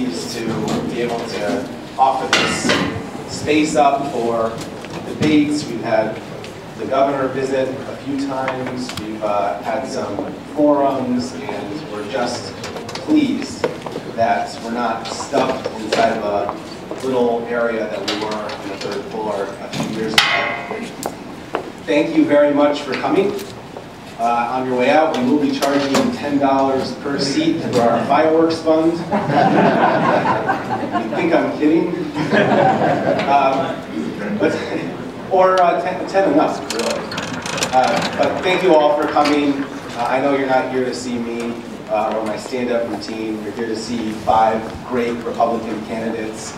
pleased to be able to offer this space up for debates. We've had the governor visit a few times. We've had some forums, and we're just pleased that we're not stuck inside of a little area that we were on the third floor a few years ago. Thank you very much for coming. On your way out, we will be charging $10 per seat for our fireworks fund. You think I'm kidding? Or 10 enough, really. But thank you all for coming. I know you're not here to see me or my stand-up routine. You're here to see 5 great Republican candidates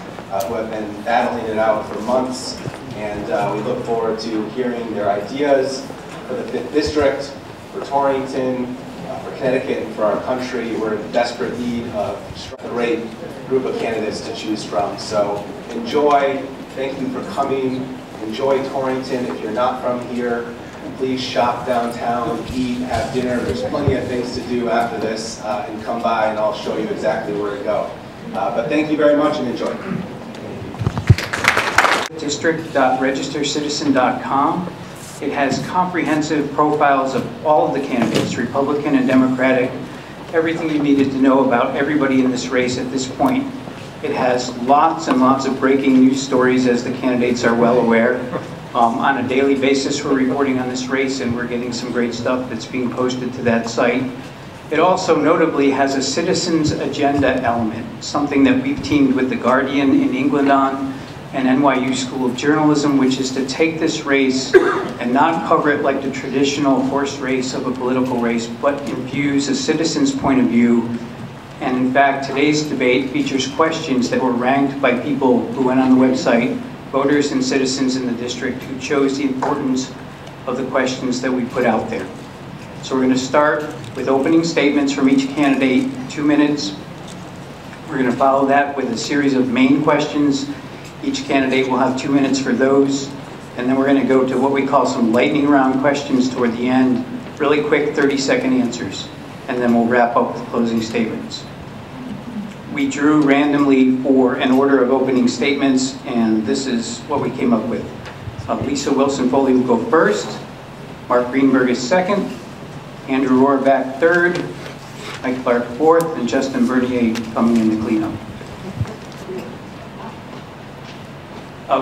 who have been battling it out for months. And we look forward to hearing their ideas for the 5th District, for Torrington, for Connecticut, and for our country. We're in desperate need of a great group of candidates to choose from. So enjoy. Thank you for coming. Enjoy Torrington. If you're not from here, please shop downtown, eat, have dinner. There's plenty of things to do after this, and come by and I'll show you exactly where to go. But thank you very much and enjoy. District.registercitizen.com. It has comprehensive profiles of all of the candidates, Republican and Democratic, everything you needed to know about everybody in this race at this point. It has lots and lots of breaking news stories, as the candidates are well aware. On a daily basis, we're reporting on this race, and we're getting some great stuff that's being posted to that site. It also notably has a citizens agenda element, something that we've teamed with The Guardian in England on, and NYU School of Journalism, which is to take this race and not cover it like the traditional horse race of a political race, but infuse a citizen's point of view. And in fact, today's debate features questions that were ranked by people who went on the website, voters and citizens in the district, who chose the importance of the questions that we put out there. So we're going to start with opening statements from each candidate, 2 minutes. We're going to follow that with a series of main questions. Each candidate will have 2 minutes for those. And then we're going to go to what we call some lightning round questions toward the end, really quick 30-second answers. And then we'll wrap up with closing statements. We drew randomly for an order of opening statements, and this is what we came up with. Lisa Wilson-Foley will go first, Mark Greenberg is second, Andrew Rohrback third, Mike Clark fourth, and Justin Bernier coming in to clean up.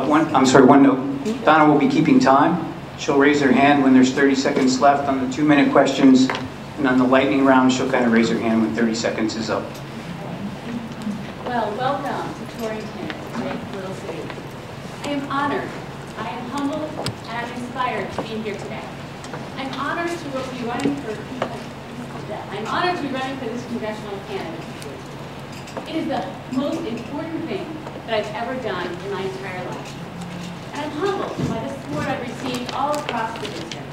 One note. Donna will be keeping time. She'll raise her hand when there's 30 seconds left on the 2-minute questions, and on the lightning round, she'll kind of raise her hand when 30 seconds is up. Well, welcome to Torrington, a great little city. I am honored, I am humbled, and I'm inspired to be here today. I'm honored to be running for this congressional candidacy. It is the most important thing that I've ever done in my entire life. And I'm humbled by the support I've received all across the district.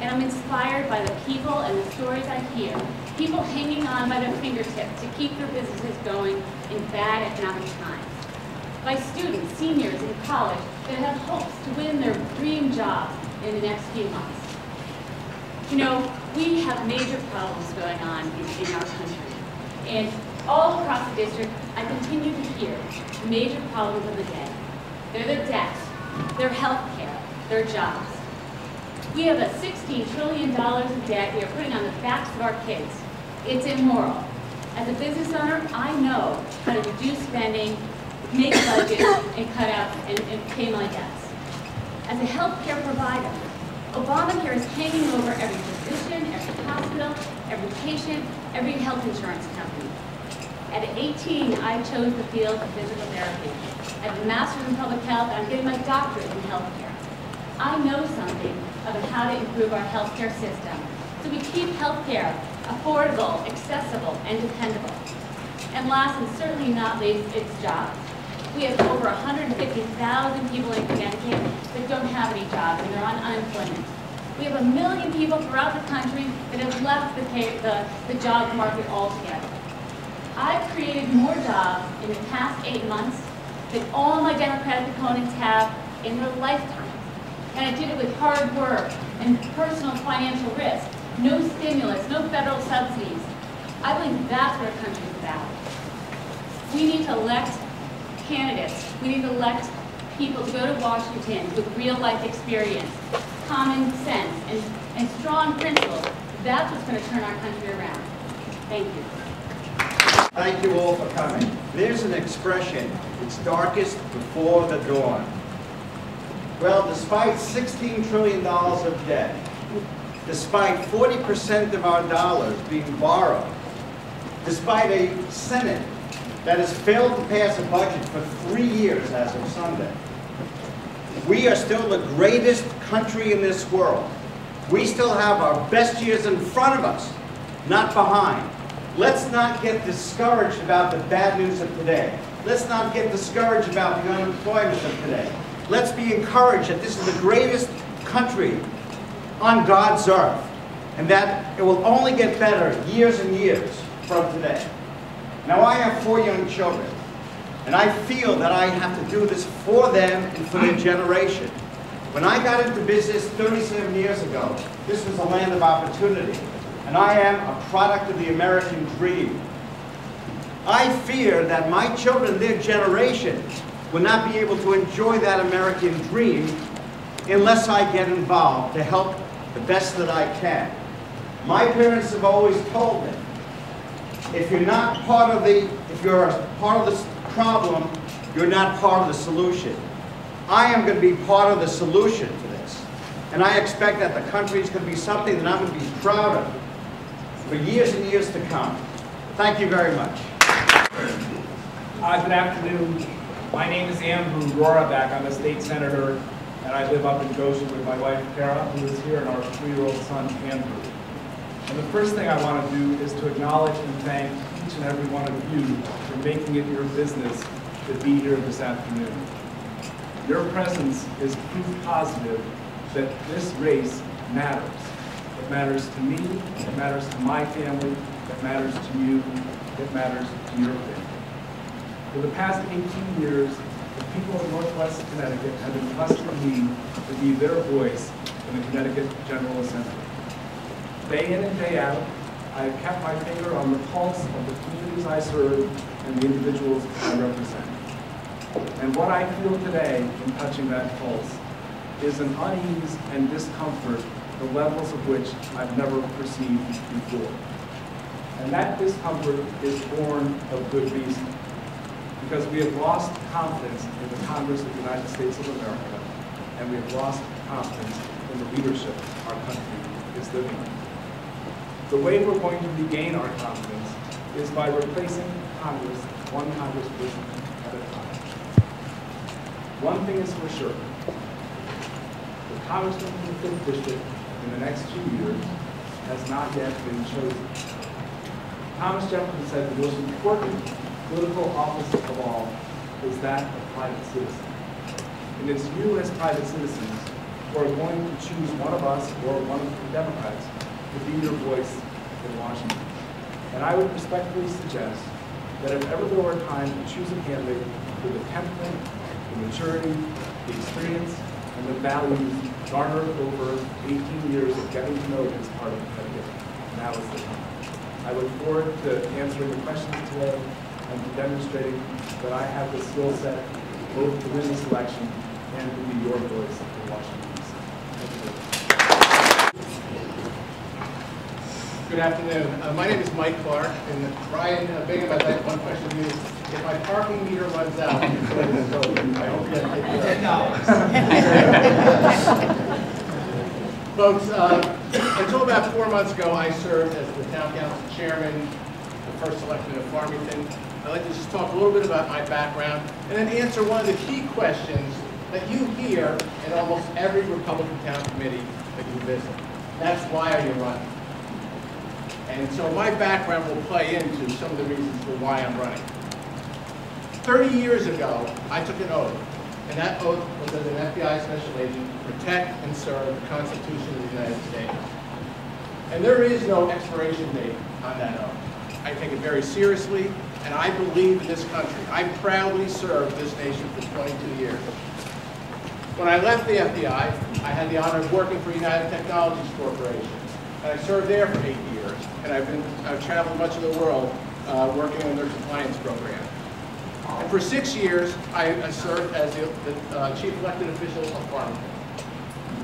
And I'm inspired by the people and the stories I hear. People hanging on by their fingertips to keep their businesses going in bad economic times. By students, seniors in college that have hopes to win their dream jobs in the next few months. You know, we have major problems going on in our country. And all across the district, I continue to hear major problems of the day. They're their debt, their health care, their jobs. We have a $16 trillion of debt we are putting on the backs of our kids. It's immoral. As a business owner, I know how to reduce spending, make budgets, and cut out and pay my debts. As a healthcare provider, Obamacare is hanging over every physician, every hospital, every patient, every health insurance company. At 18, I chose the field of physical therapy. I have a master's in public health, and I'm getting my doctorate in healthcare. I know something about how to improve our healthcare system so we keep healthcare affordable, accessible, and dependable. And last and certainly not least, it's jobs. We have over 150,000 people in Connecticut that don't have any jobs and they're on unemployment. We have 1 million people throughout the country that have left the job market altogether. I've created more jobs in the past 8 months than all my Democratic opponents have in their lifetime. And I did it with hard work and personal financial risk. No stimulus, no federal subsidies. I believe that's what our country is about. We need to elect candidates. We need to elect people to go to Washington with real life experience, common sense, and strong principles. That's what's going to turn our country around. Thank you. Thank you all for coming. There's an expression, it's darkest before the dawn. Well, despite $16 trillion of debt, despite 40% of our dollars being borrowed, despite a Senate that has failed to pass a budget for 3 years as of Sunday, we are still the greatest country in this world. We still have our best years in front of us, not behind. Let's not get discouraged about the bad news of today. Let's not get discouraged about the unemployment of today. Let's be encouraged that this is the greatest country on God's earth, and that it will only get better years and years from today. Now, I have 4 young children, and I feel that I have to do this for them and for their generation. When I got into business 37 years ago, this was a land of opportunity, and I am a product of the American dream. I fear that my children, their generation, will not be able to enjoy that American dream unless I get involved to help the best that I can. My parents have always told me, if you're not part of the, if you're a part of the problem, you're not part of the solution. I am going to be part of the solution to this. And I expect that the country is going to be something that I'm going to be proud of for years and years to come. Thank you very much. Good afternoon. My name is Andrew Roraback. I'm a state senator, and I live up in Goshen with my wife, Kara, who is here, and our 3-year-old son, Andrew. And the first thing I want to do is to acknowledge and thank each and every one of you for making it your business to be here this afternoon. Your presence is proof positive that this race matters. It matters to me, it matters to my family, it matters to you, it matters to your family. For the past 18 years, the people of Northwest Connecticut have entrusted me to be their voice in the Connecticut General Assembly. Day in and day out, I have kept my finger on the pulse of the communities I serve and the individuals I represent. And what I feel today in touching that pulse is an unease and discomfort, the levels of which I've never perceived before. And that discomfort is born of good reason, because we have lost confidence in the Congress of the United States of America, and we have lost confidence in the leadership our country is living in. The way we're going to regain our confidence is by replacing Congress, one congressperson at a time. One thing is for sure, the congressman from the 5th District in the next 2 years has not yet been chosen. Thomas Jefferson said the most important political office of all is that of private citizen. And it's you as private citizens who are going to choose one of us or one of the Democrats to be your voice in Washington. And I would respectfully suggest that if ever there were a time to choose a candidate with the temperament, the maturity, the experience, and the values garnered over 18 years of getting to know this part of Connecticut, now is the time. I look forward to answering the questions today and to demonstrating that I have the skill set both to win this election and to be your voice in Washington, D.C. Thank you. Good afternoon. My name is Mike Clark, and Brian Bingham, I'd like one question to you. If my parking meter runs out, I hope you have $10. Folks, until about 4 months ago, I served as the town council chairman, the first selectman of Farmington. I'd like to just talk a little bit about my background and then answer one of the key questions that you hear in almost every Republican town committee that you visit. That's why are you running? And so my background will play into some of the reasons for why I'm running. 30 years ago, I took an oath, and that oath was as an FBI special agent to protect and serve the Constitution of the United States. And there is no expiration date on that oath. I take it very seriously, and I believe in this country. I proudly served this nation for 22 years. When I left the FBI, I had the honor of working for United Technologies Corporation, and I served there for 8 years. And I've traveled much of the world working on their compliance program. And for 6 years, I served as the chief elected official of Farmington.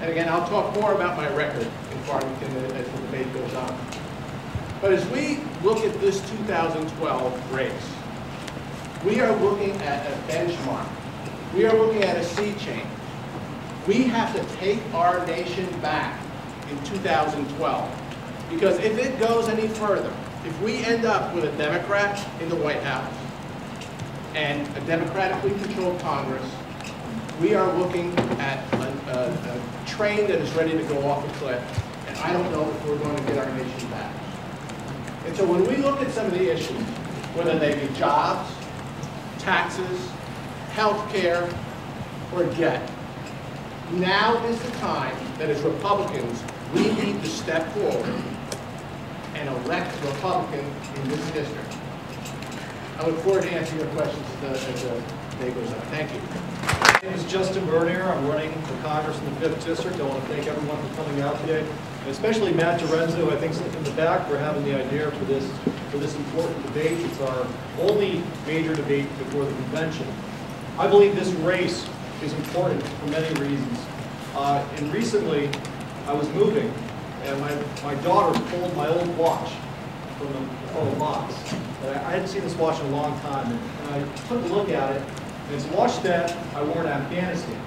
And again, I'll talk more about my record in Farmington as the debate goes on. But as we look at this 2012 race, we are looking at a benchmark. We are looking at a sea change. We have to take our nation back in 2012. Because if it goes any further, if we end up with a Democrat in the White House and a democratically controlled Congress, we are looking at a train that is ready to go off a cliff, and I don't know if we're going to get our nation back. And so when we look at some of the issues, whether they be jobs, taxes, health care, or debt, now is the time that as Republicans, we need to step forward and elect a Republican in this district. I look forward to answering your questions as the day goes on. Thank you. My name is Justin Bernier. I'm running for Congress in the 5th District. I want to thank everyone for coming out today, and especially Matt Dorenzo, who I think is in the back, for having the idea for this important debate. It's our only major debate before the convention. I believe this race is important for many reasons. And recently, I was moving, and my daughter pulled my old watch from the box. And I hadn't seen this watch in a long time, and I took a look at it, and it's a watch that I wore in Afghanistan.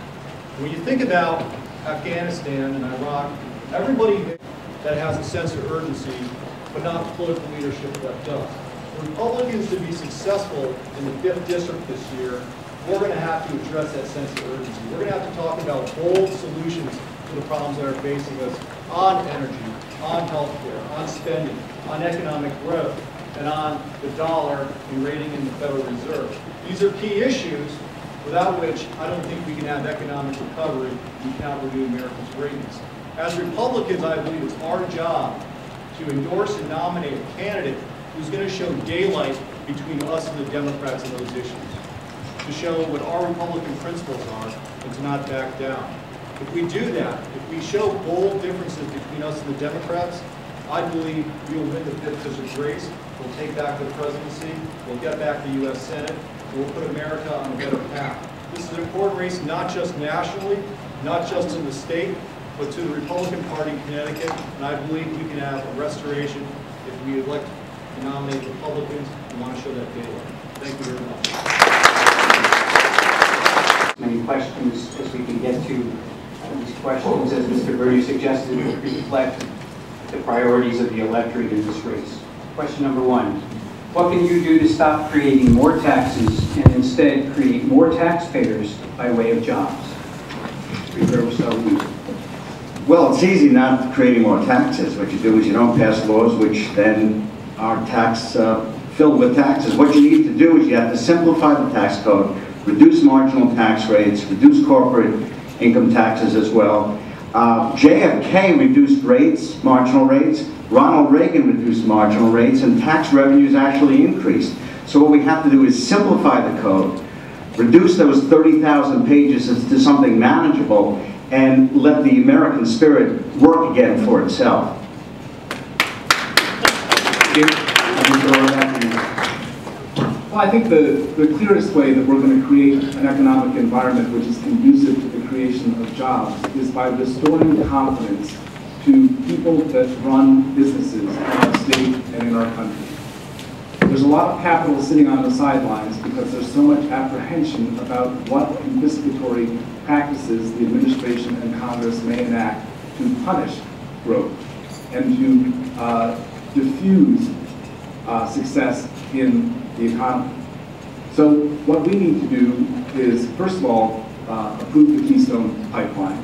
When you think about Afghanistan and Iraq, everybody that has a sense of urgency, but not the political leadership that does. For Republicans to be successful in the 5th District this year, we're going to have to address that sense of urgency. We're going to have to talk about bold solutions to the problems that are facing us on energy, on health care, on spending, on economic growth, and on the dollar and rating in the Federal Reserve. These are key issues without which I don't think we can have economic recovery. We cannot renew America's greatness. As Republicans, I believe it's our job to endorse and nominate a candidate who's going to show daylight between us and the Democrats on those issues, to show what our Republican principles are and to not back down. If we do that, if we show bold differences between us and the Democrats, I believe we will win the 5th District race. We'll take back the presidency. We'll get back the U.S. Senate. We'll put America on a better path. This is an important race, not just nationally, not just in the state, but to the Republican Party in Connecticut. And I believe we can have a restoration if we elect and nominate Republicans and want to show that daylight. Thank you very much. Many questions as we can get to these questions, as Mr. Bernier suggested, reflect the priorities of the electorate in this race. Question number 1. What can you do to stop creating more taxes and instead create more taxpayers by way of jobs? Well, it's easy not creating more taxes. What you do is you don't pass laws which then are filled with taxes. What you need to do is you have to simplify the tax code, reduce marginal tax rates, reduce corporate income taxes as well. JFK reduced rates, marginal rates. Ronald Reagan reduced marginal rates, and tax revenues actually increased. So what we have to do is simplify the code, reduce those 30,000 pages to something manageable, and let the American spirit work again for itself. Well, I think the clearest way that we're going to create an economic environment which is conducive to the creation of jobs is by restoring confidence to people that run businesses in our state and in our country. There's a lot of capital sitting on the sidelines because there's so much apprehension about what confiscatory practices the administration and Congress may enact to punish growth and to diffuse success in the economy. So what we need to do is, first of all, approve the Keystone Pipeline.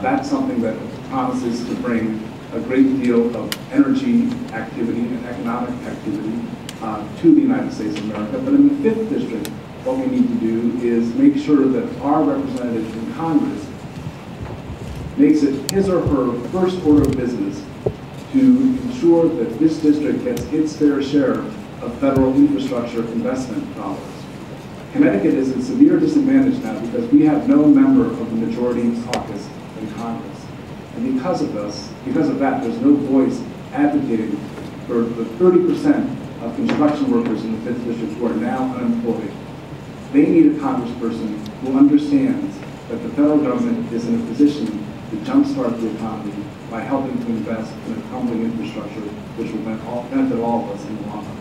That's something that promises to bring a great deal of energy activity and economic activity to the United States of America. But in the 5th District, what we need to do is make sure that our representative in Congress makes it his or her first order of business to ensure that this district gets its fair share of federal infrastructure investment dollars. Connecticut is at severe disadvantage now because we have no member of the majority caucus in Congress. And because of that, there's no voice advocating for the 30% of construction workers in the 5th District who are now unemployed. They need a congressperson who understands that the federal government is in a position to jumpstart the economy by helping to invest in a crumbling infrastructure which will benefit all of us in the long run.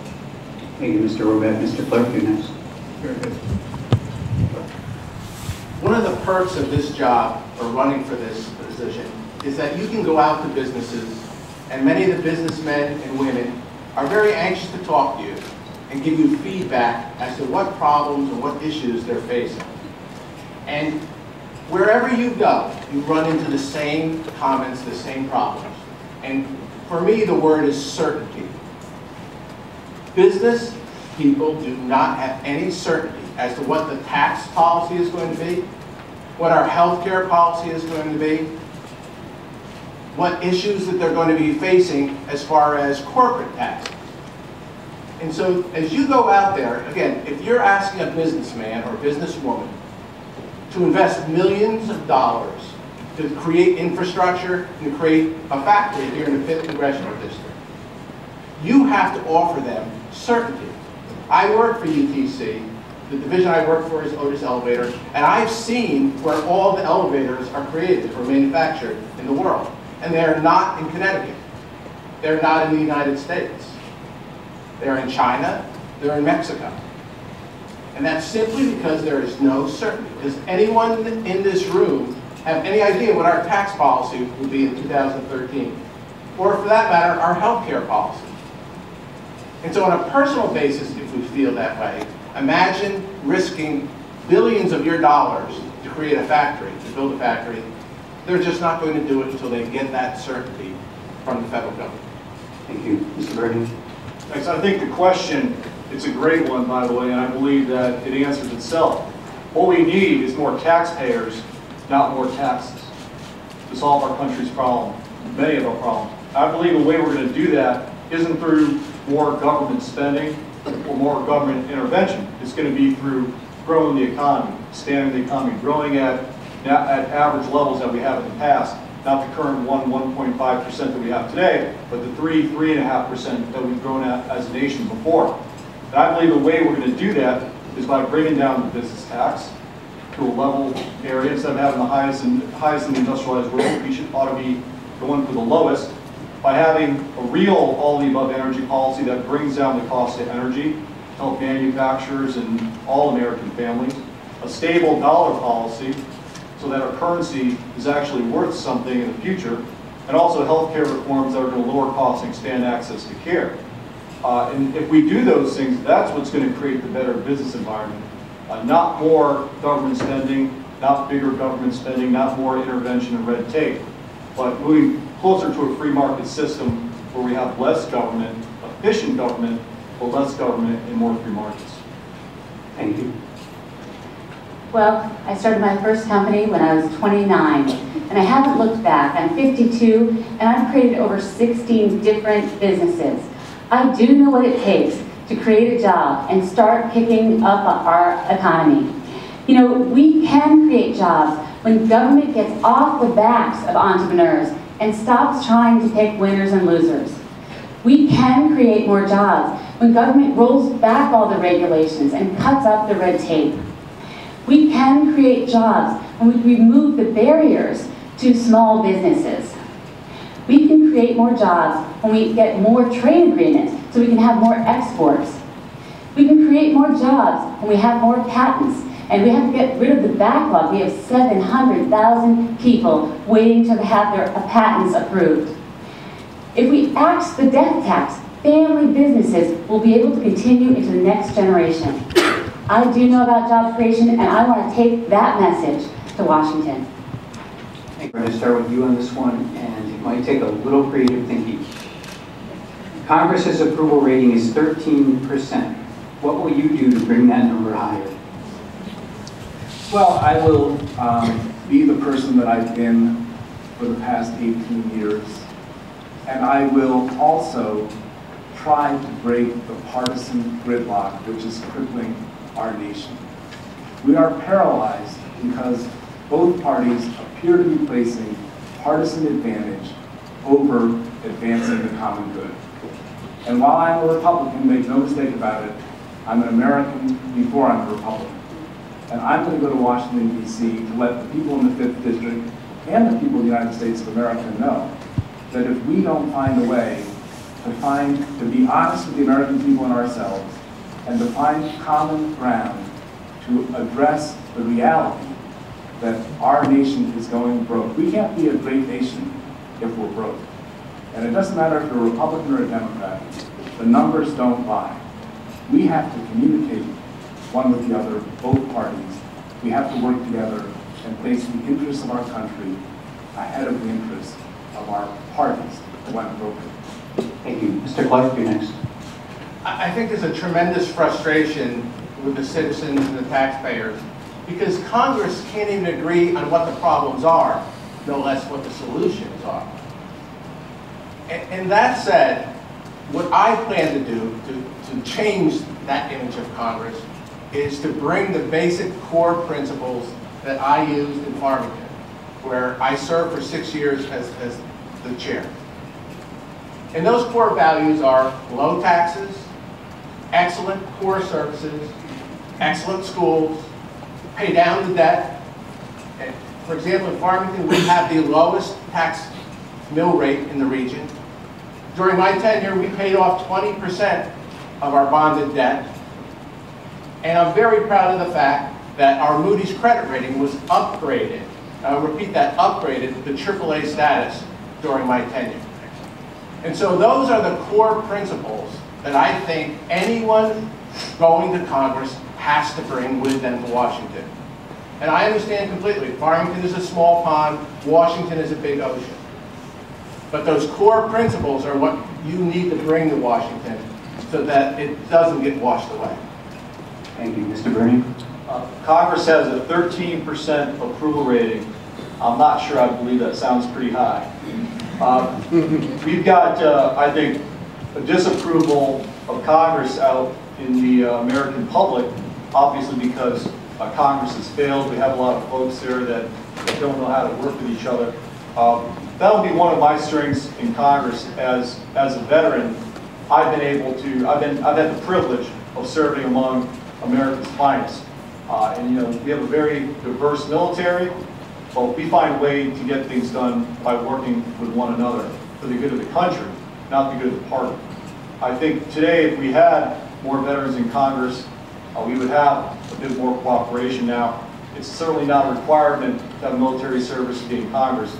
Thank you, Mr. Robett. Mr. Clerk, you're next. Very good. One of the perks of this job, or running for this position, is that you can go out to businesses, and many of the businessmen and women are very anxious to talk to you and give you feedback as to what problems and what issues they're facing. And wherever you go, you run into the same comments, the same problems. And for me, the word is certainty. Business people do not have any certainty as to what the tax policy is going to be, what our health care policy is going to be, what issues that they're going to be facing as far as corporate tax. And so as you go out there, again, if you're asking a businessman or a businesswoman to invest millions of dollars to create infrastructure and to create a factory here in the 5th Congressional District, you have to offer them certainty. I work for UTC. The division I work for is Otis Elevator, and I've seen where all the elevators are created or manufactured in the world. And they are not in Connecticut. They're not in the United States. They're in China, they're in Mexico. And that's simply because there is no certainty. Does anyone in this room have any idea what our tax policy will be in 2013? Or for that matter, our health care policy? And so on a personal basis, if we feel that way, imagine risking billions of your dollars to create a factory, to build a factory. They're just not going to do it until they get that certainty from the federal government. Thank you. Mr. Bergen. Thanks. I think the question, it's a great one, by the way, and I believe that it answers itself. What we need is more taxpayers, not more taxes, to solve our country's problem, many of our problems. I believe the way we're going to do that isn't through more government spending or more government intervention. It's going to be through growing the economy, expanding the economy, growing at average levels that we have in the past, not the current 1.5% that we have today, but the 3.5% that we've grown at as a nation before. And I believe the way we're going to do that is by bringing down the business tax to a level area. Instead of having the highest in the industrialized world, we ought to be going for the lowest, by having a real all-of-the-above energy policy that brings down the cost of energy to help manufacturers and all American families, a stable dollar policy so that our currency is actually worth something in the future, and also healthcare reforms that are going to lower costs and expand access to care. And if we do those things, that's what's going to create the better business environment. Not more government spending, not bigger government spending, not more intervention and red tape, but moving closer to a free market system where we have less government, efficient government, but less government and more free markets. Thank you. Well, I started my first company when I was 29, and I haven't looked back. I'm 52, and I've created over 16 different businesses. I do know what it takes to create a job and start picking up our economy. You know, we can create jobs when government gets off the backs of entrepreneurs and stops trying to pick winners and losers. We can create more jobs when government rolls back all the regulations and cuts up the red tape. We can create jobs when we remove the barriers to small businesses. We can create more jobs when we get more trade agreements so we can have more exports. We can create more jobs when we have more patents, and we have to get rid of the backlog. We have 700,000 people waiting to have their patents approved. If we axe the death tax, family businesses will be able to continue into the next generation. I do know about job creation, and I want to take that message to Washington. We're going to start with you on this one, and it might take a little creative thinking. Congress's approval rating is 13%. What will you do to bring that number higher? Well, I will be the person that I've been for the past 18 years, and I will also try to break the partisan gridlock which is crippling our nation. We are paralyzed because both parties appear to be placing partisan advantage over advancing the common good. And while I'm a Republican, make no mistake about it, I'm an American before I'm a Republican. And I'm going to go to Washington, D.C. to let the people in the 5th District and the people of the United States of America know that if we don't find a way to be honest with the American people and ourselves, and to find common ground to address the reality that our nation is going broke. We can't be a great nation if we're broke. And it doesn't matter if you're a Republican or a Democrat. The numbers don't lie. We have to communicate one with the other, both parties. We have to work together and place the interests of our country ahead of the interests of our parties that went broke. Thank you. Mr. Clark, you're next. I think there's a tremendous frustration with the citizens and the taxpayers because Congress can't even agree on what the problems are, no less what the solutions are. And that said, what I plan to do to change that image of Congress is to bring the basic core principles that I used in Farmington, where I served for 6 years as the chair. And those core values are low taxes, excellent core services, excellent schools, pay down the debt. And for example, in Farmington, we have the lowest tax mill rate in the region. During my tenure, we paid off 20% of our bonded debt. And I'm very proud of the fact that our Moody's credit rating was upgraded. I'll repeat that, upgraded to AAA status during my tenure. And so those are the core principles that I think anyone going to Congress has to bring with them to Washington. And I understand completely, Farmington is a small pond, Washington is a big ocean. But those core principles are what you need to bring to Washington so that it doesn't get washed away. Thank you. Mr. Bernier? Congress has a 13% approval rating. I'm not sure I believe that sounds pretty high. We've got, I think, a disapproval of Congress out in the American public, obviously because Congress has failed. We have a lot of folks there that don't know how to work with each other. That'll be one of my strengths in Congress as a veteran. I've had the privilege of serving among America's finest. And you know, we have a very diverse military, but we find a way to get things done by working with one another for the good of the country, not the good of the party. I think today, if we had more veterans in Congress, we would have a bit more cooperation now. It's certainly not a requirement to have military service to be in Congress,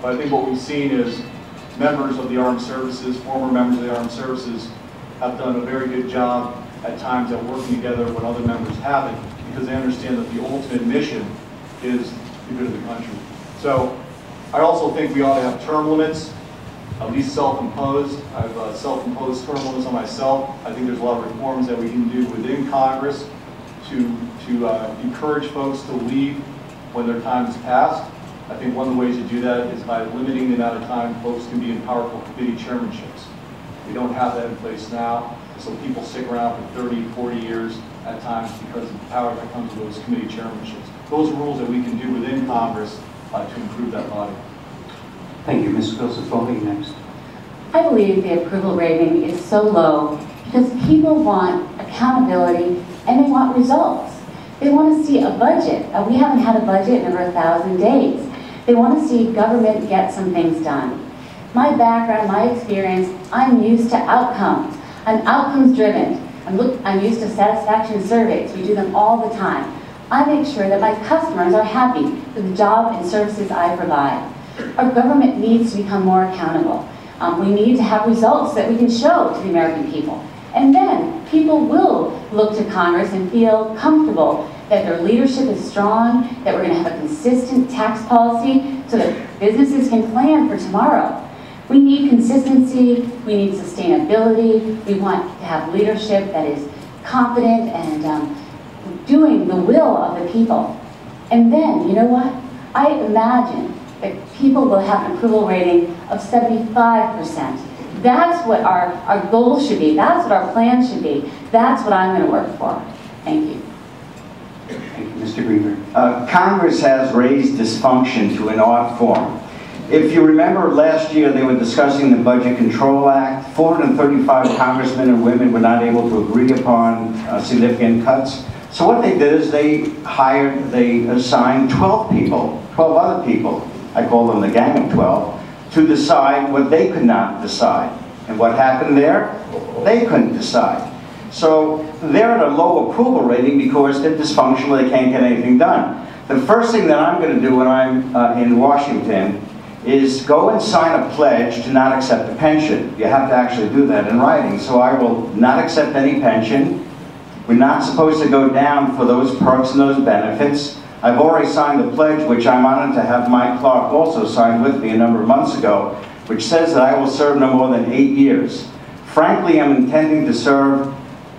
but I think what we've seen is members of the armed services, former members of the armed services, have done a very good job at times at working together when other members haven't, because they understand that the ultimate mission is the good of the country. So I also think we ought to have term limits, at least self-imposed. I've self-imposed term limits on myself. I think there's a lot of reforms that we can do within Congress to encourage folks to leave when their time is passed. I think one of the ways to do that is by limiting the amount of time folks can be in powerful committee chairmanships. We don't have that in place now, so people stick around for 30, 40 years at times because of the power that comes with those committee chairmanships. Those are rules that we can do within Congress to improve that body. Thank you. Ms. Joseph-Foley, next. I believe the approval rating is so low because people want accountability and they want results. They want to see a budget. We haven't had a budget in over 1,000 days. They want to see government get some things done. My background, my experience, I'm used to outcomes. I'm outcomes driven. I'm used to satisfaction surveys. We do them all the time. I make sure that my customers are happy with the job and services I provide. Our government needs to become more accountable. We need to have results that we can show to the American people. And then people will look to Congress and feel comfortable that their leadership is strong, that we're going to have a consistent tax policy so that businesses can plan for tomorrow. We need consistency, we need sustainability, we want to have leadership that is confident and doing the will of the people. And then, you know what? I imagine that people will have an approval rating of 75%. That's what our goal should be. That's what our plan should be. That's what I'm going to work for. Thank you. Thank you. Mr. Greenberg. Congress has raised dysfunction to an art form. If you remember last year, they were discussing the Budget Control Act. 435 congressmen and women were not able to agree upon significant cuts. So what they did is they assigned 12 people, 12 other people, I call them the gang of 12, to decide what they could not decide. And what happened there? They couldn't decide. So they're at a low approval rating because they're dysfunctional, they can't get anything done. The first thing that I'm going to do when I'm in Washington is go and sign a pledge to not accept a pension. You have to actually do that in writing. So I will not accept any pension. We're not supposed to go down for those perks and those benefits. I've already signed a pledge, which I'm honored to have Mike Clark also sign with me a number of months ago, which says that I will serve no more than 8 years. Frankly, I'm intending to serve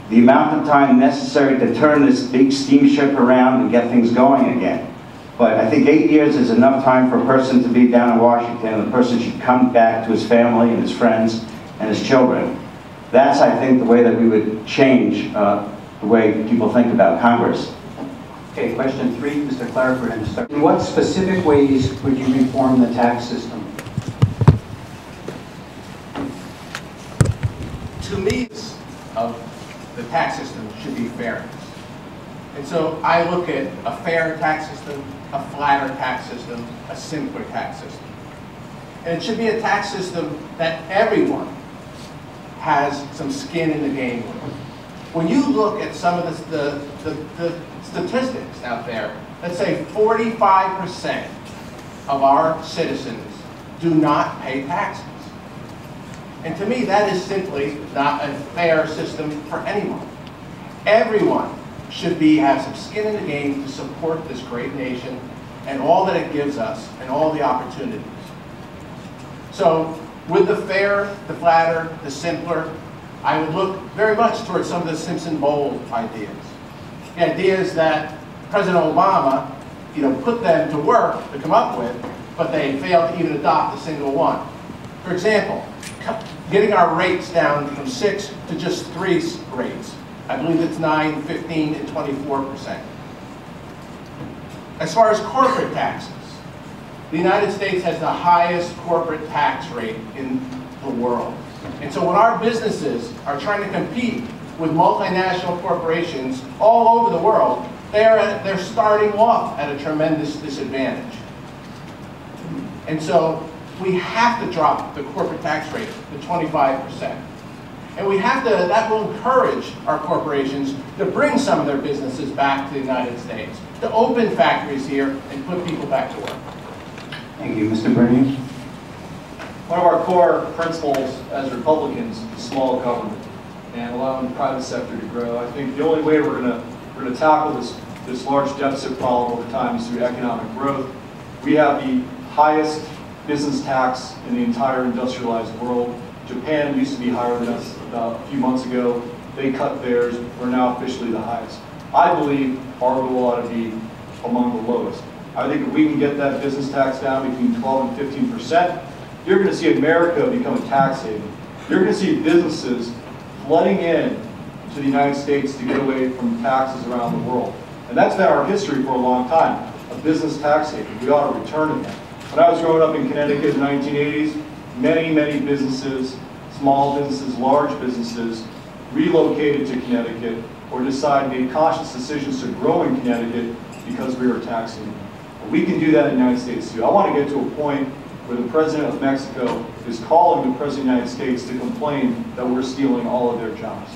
the amount of time necessary to turn this big steamship around and get things going again. But I think 8 years is enough time for a person to be down in Washington, and the person should come back to his family and his friends and his children. That's, I think, the way that we would change the way people think about Congress. Okay, question 3, Mr. Clark, we're going to start. In what specific ways would you reform the tax system? To me, of the tax system should be fairness. And so I look at a fair tax system, a flatter tax system, a simpler tax system. And it should be a tax system that everyone has some skin in the game with. When you look at some of the statistics out there, let's say 45% of our citizens do not pay taxes. And to me, that is simply not a fair system for anyone. Everyone should have some skin in the game to support this great nation and all that it gives us and all the opportunities. So with the fair, the flatter, the simpler, I would look very much towards some of the Simpson-Bowles ideas. The ideas that President Obama, put them to work to come up with, but they failed to even adopt a single one. For example, getting our rates down from 6 to just 3 rates. I believe it's 9, 15, and 24%. As far as corporate taxes, the United States has the highest corporate tax rate in the world. And so when our businesses are trying to compete with multinational corporations all over the world, they're starting off at a tremendous disadvantage. And so we have to drop the corporate tax rate to 25%. And that will encourage our corporations to bring some of their businesses back to the United States, to open factories here and put people back to work. Thank you. Mr. Bernier? One of our core principles as Republicans is small government and allowing the private sector to grow. I think the only way we're going to tackle this large deficit problem over time is through economic growth. We have the highest business tax in the entire industrialized world. Japan used to be higher than us about a few months ago. They cut theirs. We're now officially the highest. I believe our goal ought to be among the lowest. I think if we can get that business tax down between 12 and 15%, you're going to see America become a tax haven. You're going to see businesses flooding in to the United States to get away from taxes around the world. And that's been our history for a long time, a business tax haven. We ought to return to that. When I was growing up in Connecticut in the 1980s, many businesses, small businesses, large businesses, relocated to Connecticut or made conscious decisions to grow in Connecticut because we were taxing them. We can do that in the United States too. I want to get to a point where the President of Mexico is calling the President of the United States to complain that we're stealing all of their jobs.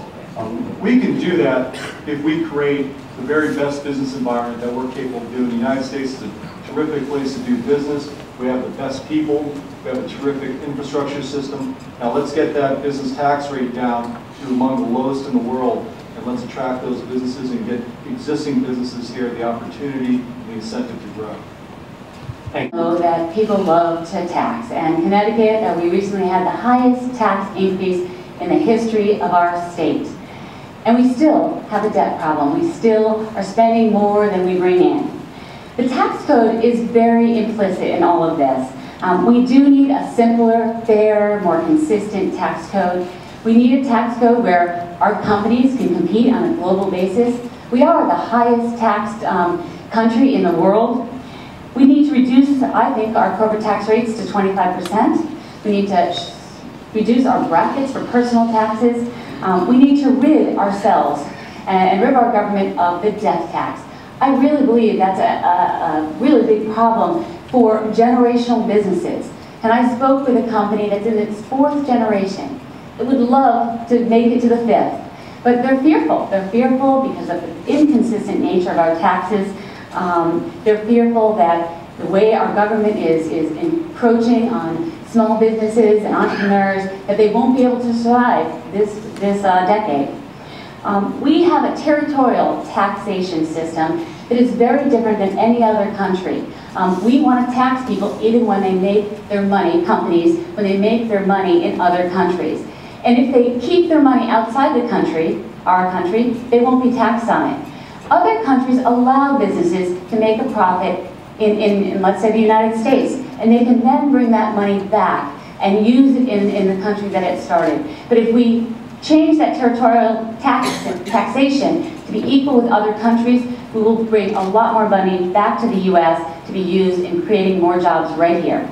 We can do that if we create the very best business environment that we're capable of doing. The United States is a terrific place to do business. We have the best people. We have a terrific infrastructure system. Now let's get that business tax rate down to among the lowest in the world, and let's attract those businesses and get existing businesses here the opportunity and the incentive to grow. I know that people love to tax, and Connecticut, we recently had the highest tax increase in the history of our state. And we still have a debt problem. We still are spending more than we bring in. The tax code is very implicit in all of this. We do need a simpler, fair, more consistent tax code. We need a tax code where our companies can compete on a global basis. We are the highest taxed country in the world. We need to reduce, I think, our corporate tax rates to 25%. We need to reduce our brackets for personal taxes. We need to rid ourselves and rid our government of the death tax. I really believe that's a really big problem for generational businesses. And I spoke with a company that's in its 4th generation. It would love to make it to the 5th. But they're fearful. They're fearful because of the inconsistent nature of our taxes. They're fearful that the way our government is encroaching on small businesses and entrepreneurs, that they won't be able to survive this decade. We have a territorial taxation system that is very different than any other country. We want to tax people even when they make their money, companies, when they make their money in other countries. And if they keep their money outside the country, our country, they won't be taxed on it. Other countries allow businesses to make a profit in let's say, the United States, and they can then bring that money back and use it in the country that it started. But if we change that territorial taxation to be equal with other countries, we will bring a lot more money back to the U.S. to be used in creating more jobs right here.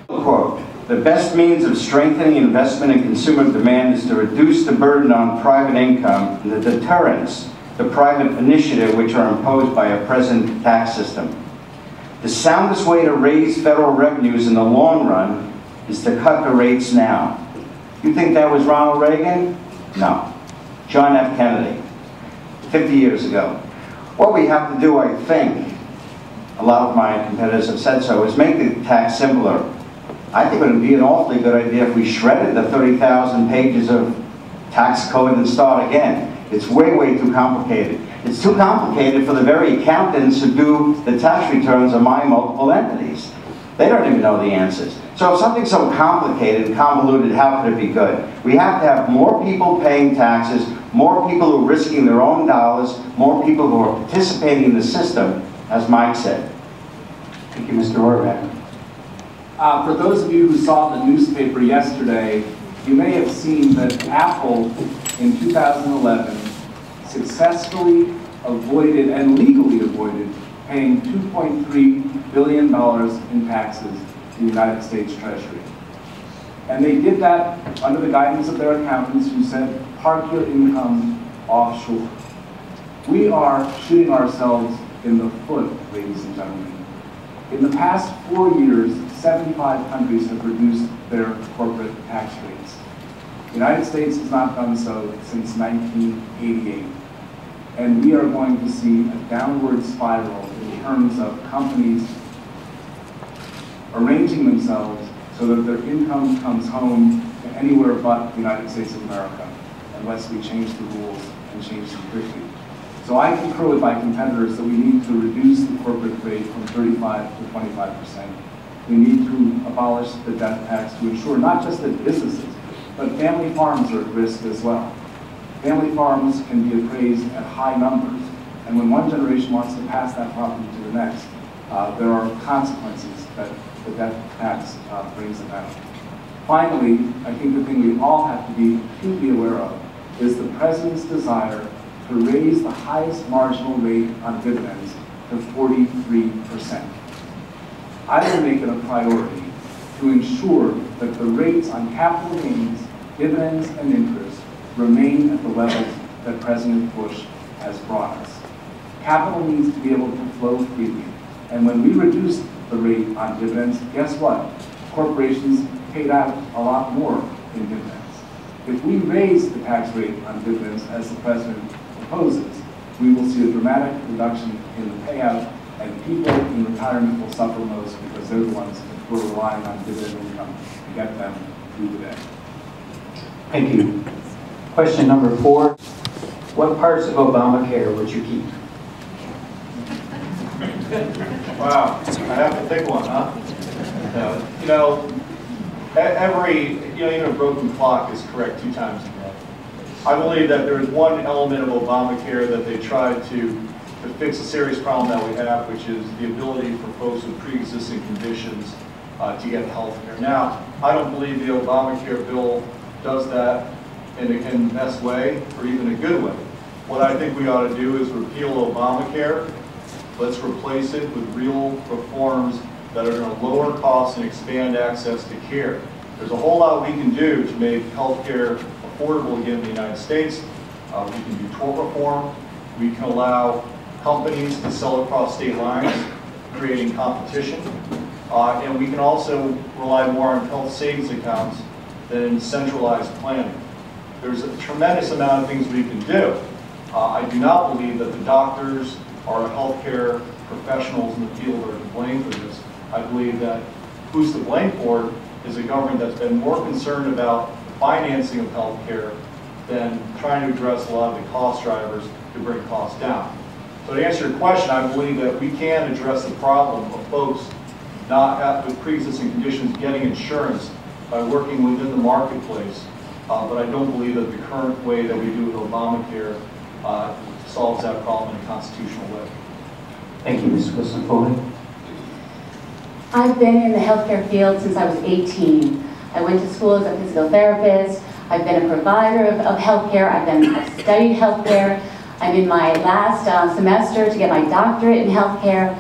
Quote, the best means of strengthening investment and consumer demand is to reduce the burden on private income and the deterrence to private initiative which are imposed by a present tax system. The soundest way to raise federal revenues in the long run is to cut the rates now. You think that was Ronald Reagan? No. John F. Kennedy, 50 years ago. What we have to do, I think, a lot of my competitors have said so, is make the tax simpler. I think it would be an awfully good idea if we shredded the 30,000 pages of tax code and start again. It's way, way too complicated. It's too complicated for the very accountants who do the tax returns of my multiple entities. They don't even know the answers. So if something's so complicated and convoluted, how could it be good? We have to have more people paying taxes, more people who are risking their own dollars, more people who are participating in the system, as Mike said. Thank you, Mr. Horvath. For those of you who saw the newspaper yesterday, you may have seen that Apple in 2011 successfully avoided and legally avoided paying $2.3 billion in taxes to the United States Treasury. And they did that under the guidance of their accountants who said, park your income offshore. We are shooting ourselves in the foot, ladies and gentlemen. In the past 4 years, 75 countries have reduced their corporate tax rates. The United States has not done so since 1988. And we are going to see a downward spiral in terms of companies arranging themselves so that their income comes home to anywhere but the United States of America, unless we change the rules and change them quickly. So I concur with my competitors that we need to reduce the corporate rate from 35 to 25%. We need to abolish the death tax to ensure not just that businesses, but family farms are at risk as well. Family farms can be appraised at high numbers, and when one generation wants to pass that property to the next, there are consequences that the death tax brings about. Finally, I think the thing we all have to be acutely aware of is the President's desire to raise the highest marginal rate on dividends to 43%. I will make it a priority to ensure that the rates on capital gains, dividends, and interest remain at the levels that President Bush has brought us. Capital needs to be able to flow freely. And when we reduce the rate on dividends, guess what? Corporations paid out a lot more in dividends. If we raise the tax rate on dividends, as the President proposes, we will see a dramatic reduction in the payout, and people in retirement will suffer most because they're the ones who are relying on dividend income to get them through the day. Thank you. Question number 4. What parts of Obamacare would you keep? Wow, I have to pick one, huh? Even a broken clock is correct 2 times a day. I believe that there is one element of Obamacare that they tried to fix a serious problem that we have, which is the ability for folks with pre-existing conditions to get health care. Now, I don't believe the Obamacare bill does that in the best way, or even a good way. What I think we ought to do is repeal Obamacare. Let's replace it with real reforms that are going to lower costs and expand access to care. There's a whole lot we can do to make health care affordable again in the United States. We can do tort reform. We can allow companies to sell across state lines, creating competition. And we can also rely more on health savings accounts than centralized planning. There's a tremendous amount of things we can do. I do not believe that the doctors or healthcare professionals in the field are to blame for this. I believe that who's to blame for it is a government that's been more concerned about the financing of healthcare than trying to address a lot of the cost drivers to bring costs down. So to answer your question, I believe that we can address the problem of folks with pre-existing conditions getting insurance by working within the marketplace. But I don't believe that the current way that we do with Obamacare solves that problem in a constitutional way. Thank you, Ms. Wilson-Foley. I've been in the healthcare field since I was 18. I went to school as a physical therapist. I've been a provider of healthcare. I've studied healthcare. I'm in my last semester to get my doctorate in healthcare.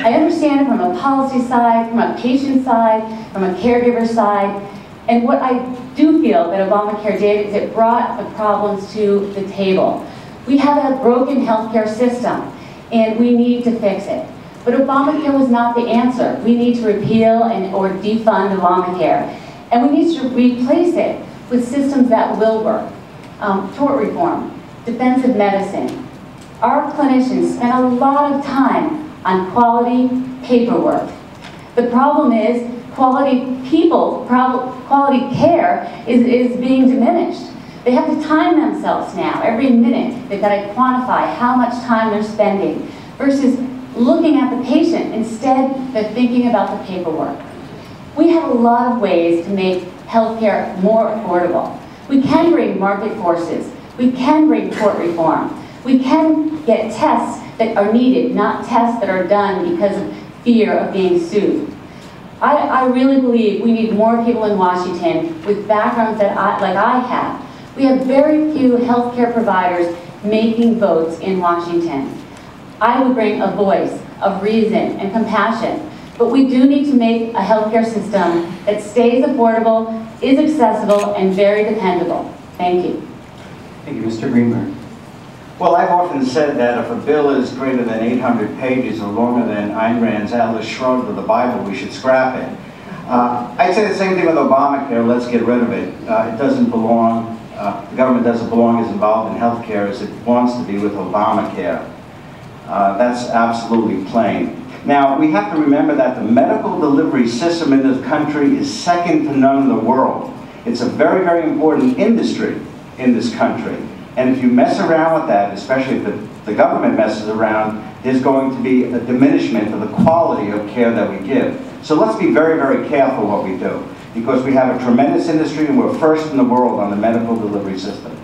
I understand it from a policy side, from a patient side, from a caregiver side. And what I do feel that Obamacare did is it brought the problems to the table. We have a broken healthcare system, and we need to fix it. But Obamacare was not the answer. We need to repeal or defund Obamacare. And we need to replace it with systems that will work. Tort reform, defensive medicine. Our clinicians spend a lot of time on quality paperwork. The problem is quality care is being diminished. They have to time themselves now. Every minute, they've got to quantify how much time they're spending versus looking at the patient. Instead, they're thinking about the paperwork. We have a lot of ways to make healthcare more affordable. We can bring market forces. We can bring tort reform. We can get tests that are needed, not tests that are done because of fear of being sued. I really believe we need more people in Washington with backgrounds like I have. We have very few healthcare providers making votes in Washington. I would bring a voice of reason and compassion, but we do need to make a healthcare system that stays affordable, is accessible, and very dependable. Thank you. Thank you, Mr. Greenberg. Well, I've often said that if a bill is greater than 800 pages or longer than Ayn Rand's Atlas Shrugged of the Bible, we should scrap it. I'd say the same thing with Obamacare. Let's get rid of it. It doesn't belong. The government doesn't belong as involved in healthcare as it wants to be with Obamacare. That's absolutely plain. Now, we have to remember that the medical delivery system in this country is second to none in the world. It's a very, very important industry in this country. And if you mess around with that, especially if the government messes around, there's going to be a diminishment of the quality of care that we give. So let's be very, very careful what we do, because we have a tremendous industry and we're first in the world on the medical delivery system.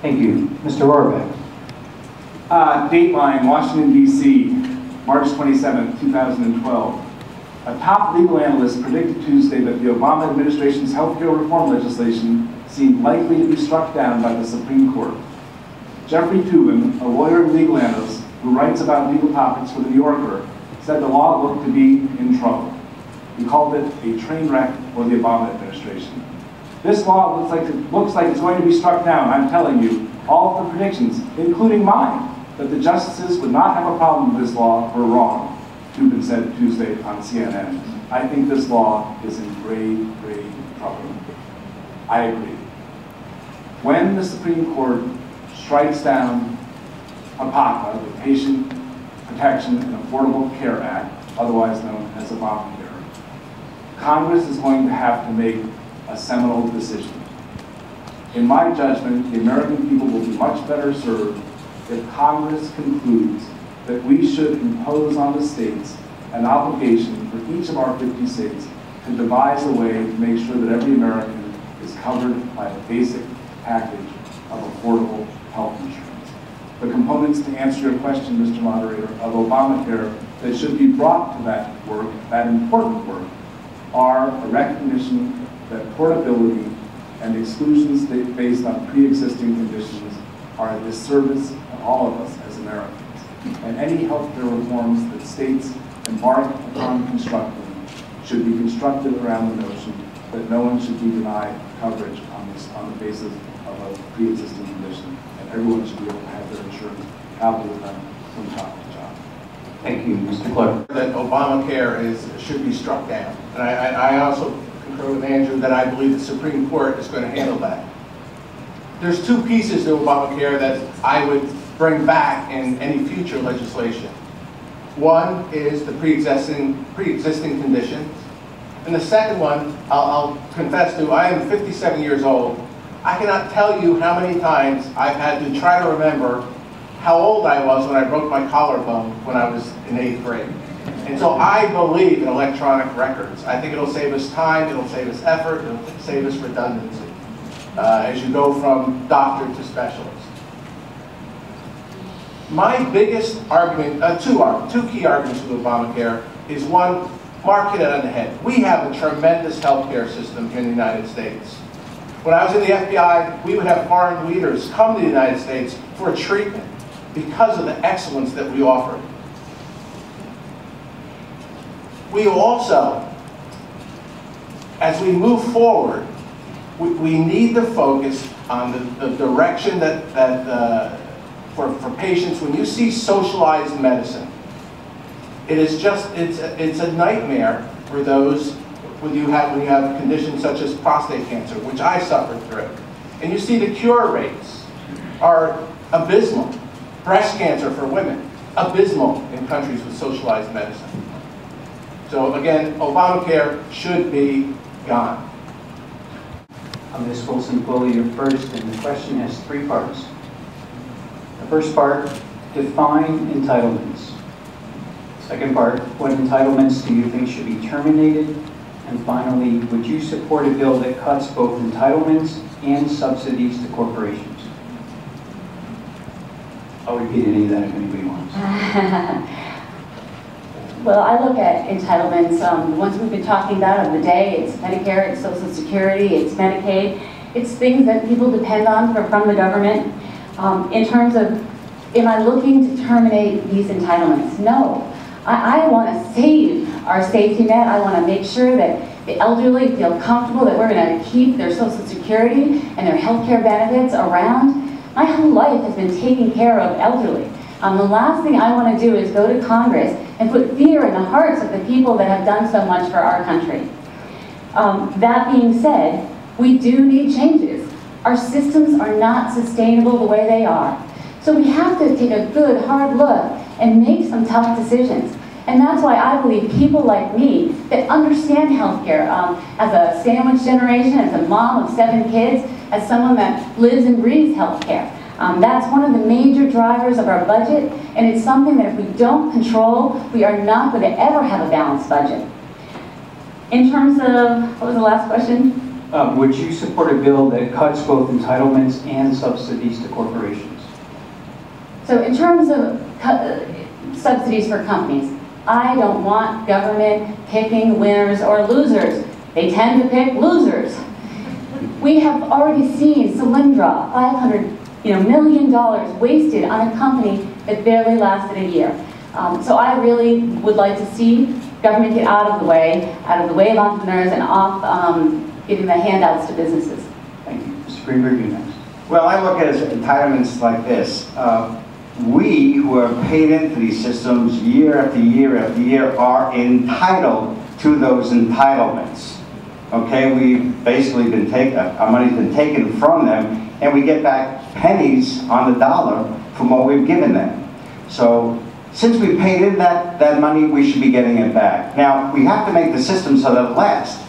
Thank you. Mr. Rohrbeck. Dateline, Washington, D.C., March 27, 2012. A top legal analyst predicted Tuesday that the Obama administration's healthcare reform legislation seemed likely to be struck down by the Supreme Court. Jeffrey Toobin, a lawyer and legal analyst who writes about legal topics for The New Yorker, said the law looked to be in trouble. He called it a train wreck for the Obama administration. This law looks like it's going to be struck down. I'm telling you, all of the predictions, including mine, that the justices would not have a problem with this law were wrong, Toobin said Tuesday on CNN. I think this law is in grave, grave trouble. I agree. When the Supreme Court strikes down APACA, the Patient Protection and Affordable Care Act, otherwise known as Obamacare, Congress is going to have to make a seminal decision. In my judgment, the American people will be much better served if Congress concludes that we should impose on the states an obligation for each of our 50 states to devise a way to make sure that every American is covered by a basic package of affordable health insurance. The components, to answer your question, Mr. Moderator, of Obamacare that should be brought to that work, that important work, are a recognition that portability and exclusions based on pre-existing conditions are a disservice to all of us as Americans. And any healthcare reforms that states embark upon constructing should be constructed around the notion that no one should be denied coverage on the basis of of pre-existing condition. And everyone should be able to have their insurance out with them from job to job. Thank you, Mr. Clark. That Obamacare should be struck down. And I also concur with Andrew that I believe the Supreme Court is going to handle that. There's two pieces to Obamacare that I would bring back in any future legislation. One is the pre-existing conditions. And the second one, I'll confess to, I am 57 years old. I cannot tell you how many times I've had to try to remember how old I was when I broke my collarbone when I was in 8th grade. And so I believe in electronic records. I think it'll save us time, it'll save us effort, it'll save us redundancy as you go from doctor to specialist. My biggest argument, two key arguments with Obamacare is one, Mark hit it on the head. We have a tremendous healthcare system here in the United States. When I was in the FBI, we would have foreign leaders come to the United States for a treatment because of the excellence that we offer. We also, as we move forward, we need to focus on the direction for patients. When you see socialized medicine, it's a nightmare for those when you have conditions such as prostate cancer, which I suffered through. And you see the cure rates are abysmal. Breast cancer for women, abysmal in countries with socialized medicine. So again, Obamacare should be gone. Ms. Wilson-Quilly, you're first, and the question has 3 parts. The first part, define entitlements. Second part, what entitlements do you think should be terminated? And finally, would you support a bill that cuts both entitlements and subsidies to corporations? I'll repeat any of that if anybody wants. Well, I look at entitlements, the ones we've been talking about of the day. It's Medicare, it's Social Security, it's Medicaid. It's things that people depend on from the government. In terms of, am I looking to terminate these entitlements? No. I want to save our safety net. I want to make sure that the elderly feel comfortable that we're going to keep their Social Security and their health care benefits around. My whole life has been taking care of elderly. The last thing I want to do is go to Congress and put fear in the hearts of the people that have done so much for our country. That being said, we do need changes. Our systems are not sustainable the way they are. So we have to take a good, hard look and make some tough decisions. And that's why I believe people like me that understand healthcare, as a sandwich generation, as a mom of 7 kids, as someone that lives and breathes healthcare. That's one of the major drivers of our budget, and it's something that if we don't control, we are not going to ever have a balanced budget. In terms of, what was the last question? Would you support a bill that cuts both entitlements and subsidies to corporations? So in terms of subsidies for companies, I don't want government picking winners or losers. They tend to pick losers. We have already seen Solyndra, $500 million wasted on a company that barely lasted a year. So I really would like to see government get out of the way of entrepreneurs and off giving the handouts to businesses. Thank you. Mr. Greenberg, you next. Well, I look at entitlements like this. We who are paid into these systems year after year after year are entitled to those entitlements. Okay, we've basically been our money's been taken from them, and we get back pennies on the dollar from what we've given them. So since we paid in that money, we should be getting it back. Now, we have to make the system so that it lasts.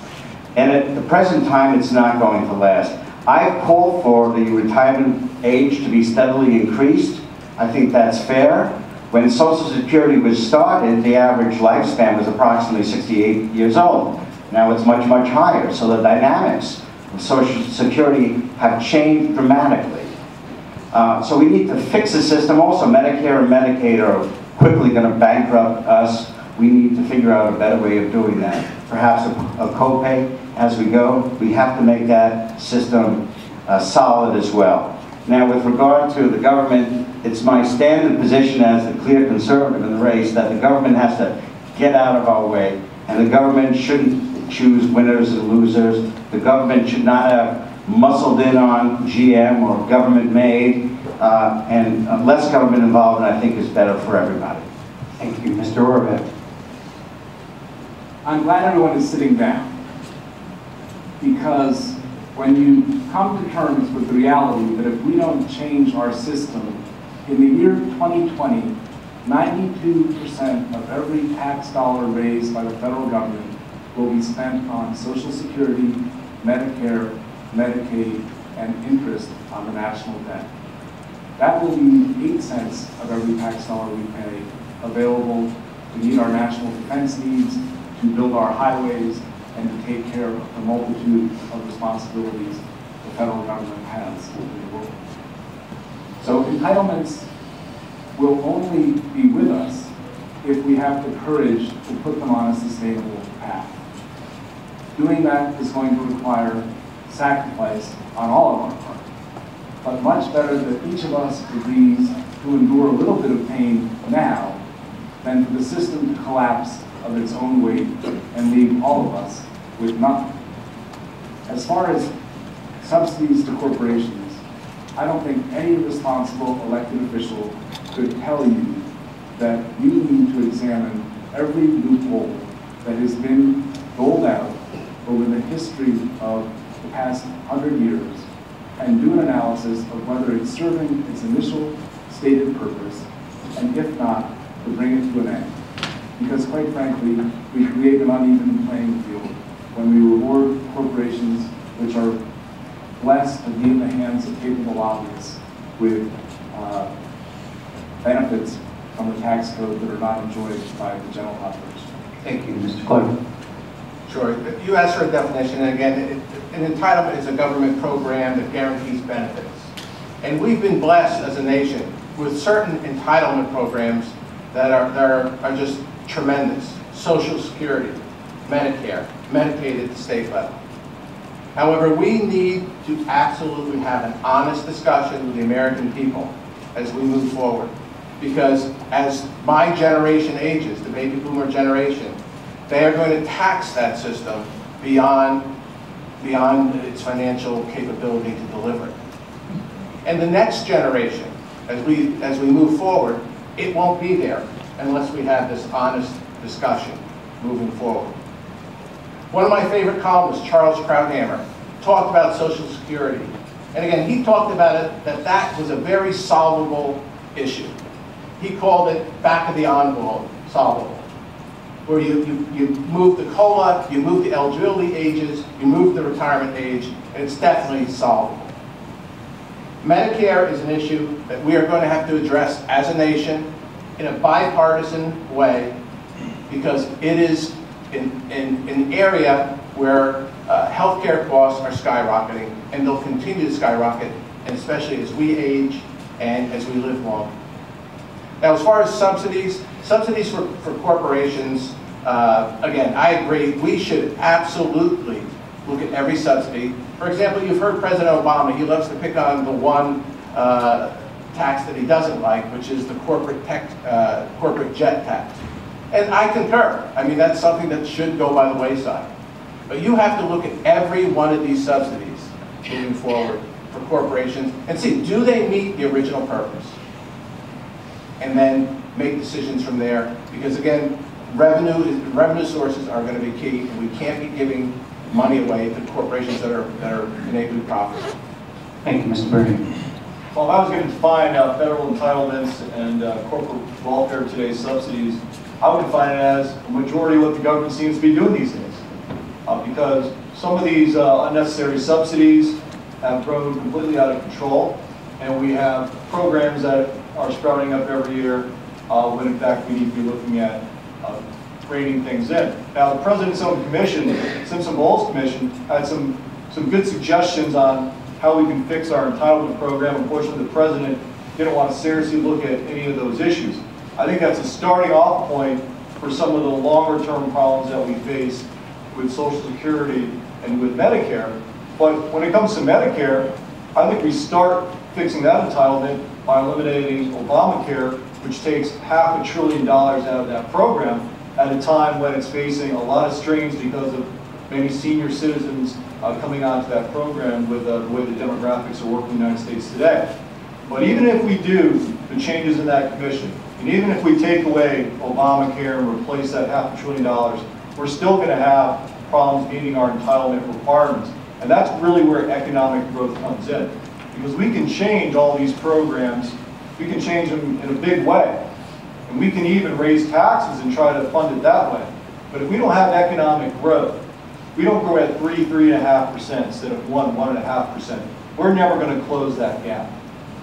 And at the present time, it's not going to last. I call for the retirement age to be steadily increased. I think that's fair. When Social Security was started, the average lifespan was approximately 68 years old. Now it's much, much higher. So the dynamics of Social Security have changed dramatically. So we need to fix the system. Also, Medicare and Medicaid are quickly going to bankrupt us. We need to figure out a better way of doing that. Perhaps a copay as we go. We have to make that system solid as well. Now, with regard to the government, it's my standard position as the clear conservative in the race that the government has to get out of our way, and the government shouldn't choose winners and losers. The government should not have muscled in on GM or government made, and less government involvement, I think, is better for everybody. Thank you. Mr. Orbeck. I'm glad everyone is sitting down, because when you come to terms with the reality that if we don't change our system, in the year 2020, 92% of every tax dollar raised by the federal government will be spent on Social Security, Medicare, Medicaid, and interest on the national debt. That will leave 8 cents of every tax dollar we pay available to meet our national defense needs, to build our highways, and to take care of the multitude of responsibilities the federal government has in the world. So entitlements will only be with us if we have the courage to put them on a sustainable path. Doing that is going to require sacrifice on all of our part, but much better that each of us agrees to endure a little bit of pain now than for the system to collapse of its own weight and leave all of us with nothing. As far as subsidies to corporations, I don't think any responsible elected official could tell you that we need to examine every loophole that has been doled out over the history of the past 100 years and do an analysis of whether it's serving its initial stated purpose, and if not, to bring it to an end. Because quite frankly, we create an uneven playing field when we reward corporations which are blessed to be in the hands of capable lobbyists with benefits from the tax code that are not enjoyed by the general population. Thank you. Mr. Clark. Sure. You asked for a definition, and again, an entitlement is a government program that guarantees benefits. And we've been blessed as a nation with certain entitlement programs that are just tremendous. Social Security, Medicare, Medicaid at the state level. However, we need to absolutely have an honest discussion with the American people as we move forward. Because as my generation ages, the baby boomer generation, they are going to tax that system beyond its financial capability to deliver it. And the next generation, as we move forward, it won't be there unless we have this honest discussion moving forward. One of my favorite columnists, Charles Krauthammer, talked about Social Security. And again, he talked about it, that was a very solvable issue. He called it back of the envelope solvable, where you move the COLA, you move the eligibility ages, you move the retirement age, and it's definitely solvable. Medicare is an issue that we are going to have to address as a nation in a bipartisan way, because it is in an area where healthcare costs are skyrocketing, and they'll continue to skyrocket, and especially as we age and as we live longer. Now, as far as subsidies for corporations, again, I agree, we should absolutely look at every subsidy. For example, you've heard President Obama, he loves to pick on the one tax that he doesn't like, which is the corporate jet tax. And I concur. I mean, that's something that should go by the wayside. But you have to look at every one of these subsidies moving forward for corporations and see, do they meet the original purpose? And then make decisions from there. Because again, revenue sources are going to be key, and we can't be giving money away to corporations that are innately profitable. Thank you, Mr. Bernie. Well, if I was going to define federal entitlements and corporate welfare today's subsidies, I would define it as a majority of what the government seems to be doing these days. Because some of these unnecessary subsidies have grown completely out of control, and we have programs that are sprouting up every year when in fact we need to be looking at reining things in. Now, the President's own commission, Simpson-Bowles Commission, had some good suggestions on how we can fix our entitlement program. Unfortunately, the President didn't want to seriously look at any of those issues. I think that's a starting off point for some of the longer term problems that we face with Social Security and with Medicare. But when it comes to Medicare, I think we start fixing that entitlement by eliminating Obamacare, which takes $500 billion out of that program at a time when it's facing a lot of strains because of many senior citizens coming onto that program with the way the demographics are working in the United States today. But even if we do the changes in that commission, and even if we take away Obamacare and replace that $500 billion, we're still going to have problems meeting our entitlement requirements. And that's really where economic growth comes in. Because we can change all these programs, we can change them in a big way. And we can even raise taxes and try to fund it that way. But if we don't have economic growth, we don't grow at 3.5% instead of 1.5%, we're never going to close that gap.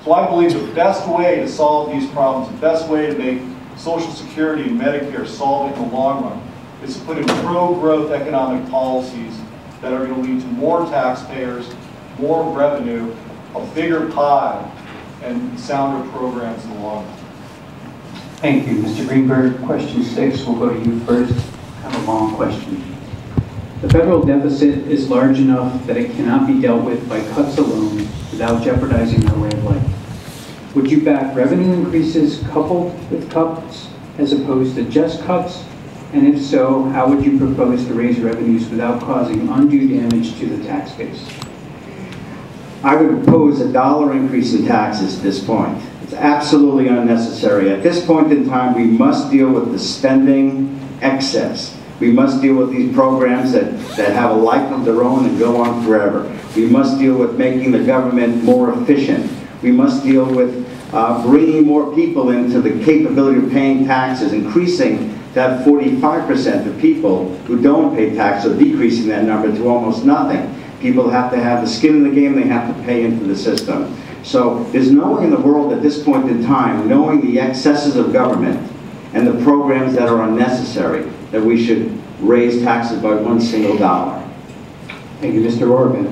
So I believe the best way to solve these problems, the best way to make Social Security and Medicare solve it in the long run, is to put in pro-growth economic policies that are going to lead to more taxpayers, more revenue, a bigger pie, and sounder programs in the long run. Thank you. Mr. Greenberg, question 6, we'll go to you first. I have a long question. The federal deficit is large enough that it cannot be dealt with by cuts alone without jeopardizing our way of life. Would you back revenue increases coupled with cuts as opposed to just cuts? And if so, how would you propose to raise revenues without causing undue damage to the tax base? I would oppose a $1 increase in taxes at this point. It's absolutely unnecessary. At this point in time, we must deal with the spending excess. We must deal with these programs that have a life of their own and go on forever. We must deal with making the government more efficient. We must deal with bringing more people into the capability of paying taxes, increasing that 45% of people who don't pay tax, or decreasing that number to almost nothing. People have to have the skin in the game, they have to pay into the system. So there's no way in the world at this point in time, knowing the excesses of government and the programs that are unnecessary, that we should raise taxes by $1 single dollar. Thank you, Mr. Orban.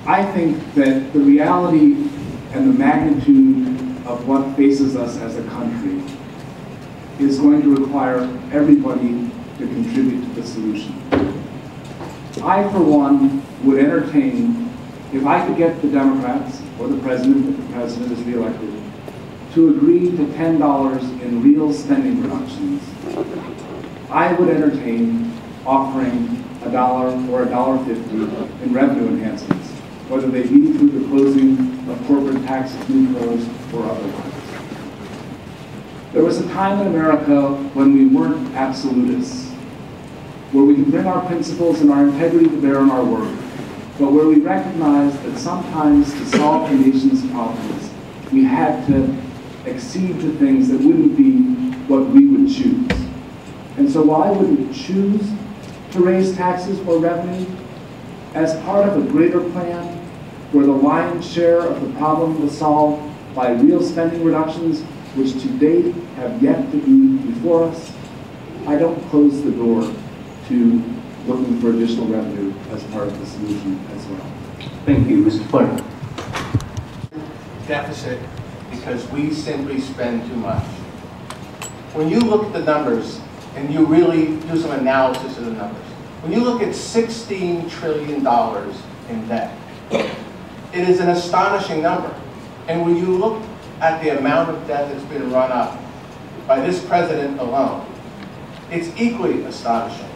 I think that the reality and the magnitude of what faces us as a country is going to require everybody to contribute to the solution. I, for one, would entertain, if I could get the Democrats or the President, if the President is reelected, to agree to $10 in real spending reductions, I would entertain offering $1 or $1.50 in revenue enhancements, whether they be through the closing of corporate tax loopholes or otherwise. There was a time in America when we weren't absolutists, where we could bring our principles and our integrity to bear in our work, but where we recognized that sometimes to solve the nation's problems, we had to accede to things that wouldn't be what we would choose. And so while I wouldn't choose to raise taxes or revenue, as part of a greater plan where the lion's share of the problem was solved by real spending reductions, which to date have yet to be before us, I don't close the door to looking for additional revenue as part of the solution as well. Thank you, Mr. Clark. Deficit because we simply spend too much. When you look at the numbers and you really do some analysis of the numbers, when you look at $16 trillion in debt, it is an astonishing number. And when you look at the amount of debt that's been run up by this president alone, it's equally astonishing.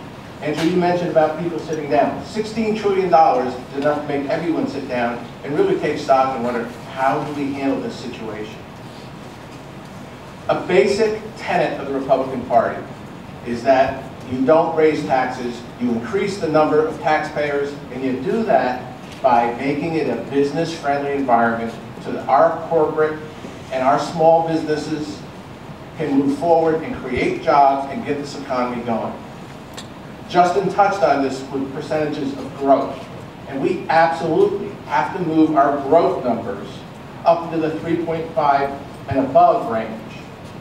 Andrew, you mentioned about people sitting down. $16 trillion is enough to make everyone sit down and really take stock and wonder, how do we handle this situation? A basic tenet of the Republican Party is that you don't raise taxes, you increase the number of taxpayers, and you do that by making it a business-friendly environment so that our corporate and our small businesses can move forward and create jobs and get this economy going. Justin touched on this with percentages of growth, and we absolutely have to move our growth numbers up into the 3.5 and above range.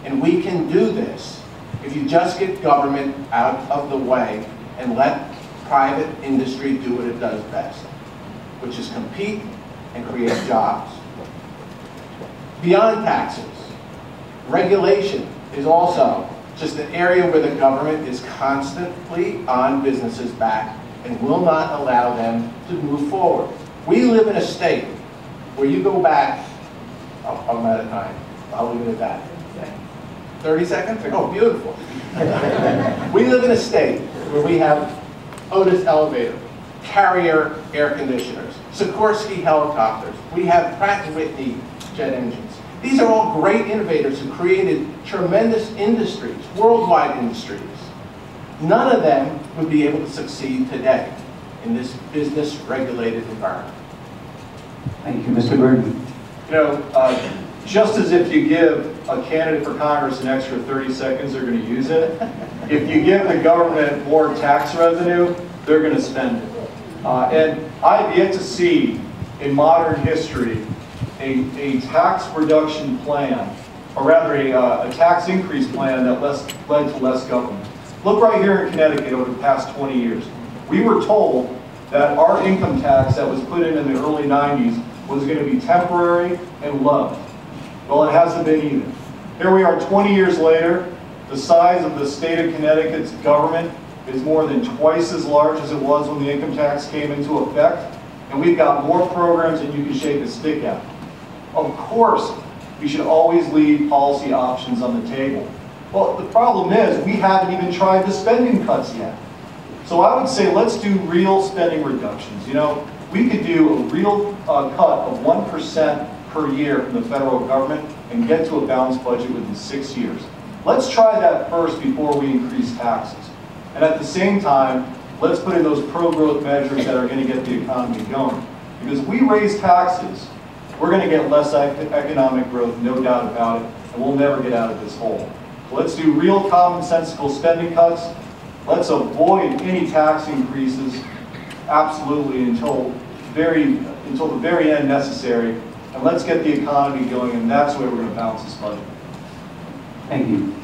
And we can do this if you just get government out of the way and let private industry do what it does best, which is compete and create jobs. Beyond taxes, regulation is also just an area where the government is constantly on businesses' back and will not allow them to move forward. We live in a state where you go back, I'm out of time, I'll leave it at that. 30 seconds? Oh, beautiful. We live in a state where we have Otis Elevator, Carrier air conditioners, Sikorsky helicopters. We have Pratt & Whitney jet engines. These are all great innovators who created tremendous industries, worldwide industries. None of them would be able to succeed today in this business-regulated environment. Thank you, Mr. Burton. You know, just as if you give a candidate for Congress an extra 30 seconds, they're going to use it. If you give the government more tax revenue, they're going to spend it. And I've yet to see in modern history a tax reduction plan, or rather a tax increase plan that led to less government. Look right here in Connecticut over the past 20 years. We were told that our income tax that was put in the early 90s was going to be temporary and low. Well, it hasn't been either. Here we are 20 years later. The size of the state of Connecticut's government is more than twice as large as it was when the income tax came into effect. And we've got more programs than you can shake a stick at. Of course, we should always leave policy options on the table. Well, the problem is we haven't even tried the spending cuts yet. So I would say let's do real spending reductions. You know, we could do a real cut of 1% per year from the federal government and get to a balanced budget within 6 years. Let's try that first before we increase taxes. And at the same time, let's put in those pro-growth measures that are going to get the economy going. Because if we raise taxes, we're going to get less economic growth, no doubt about it, and we'll never get out of this hole. So let's do real commonsensical spending cuts. Let's avoid any tax increases, absolutely, until the very end necessary. And let's get the economy going, and that's the way we're going to balance this budget. Thank you.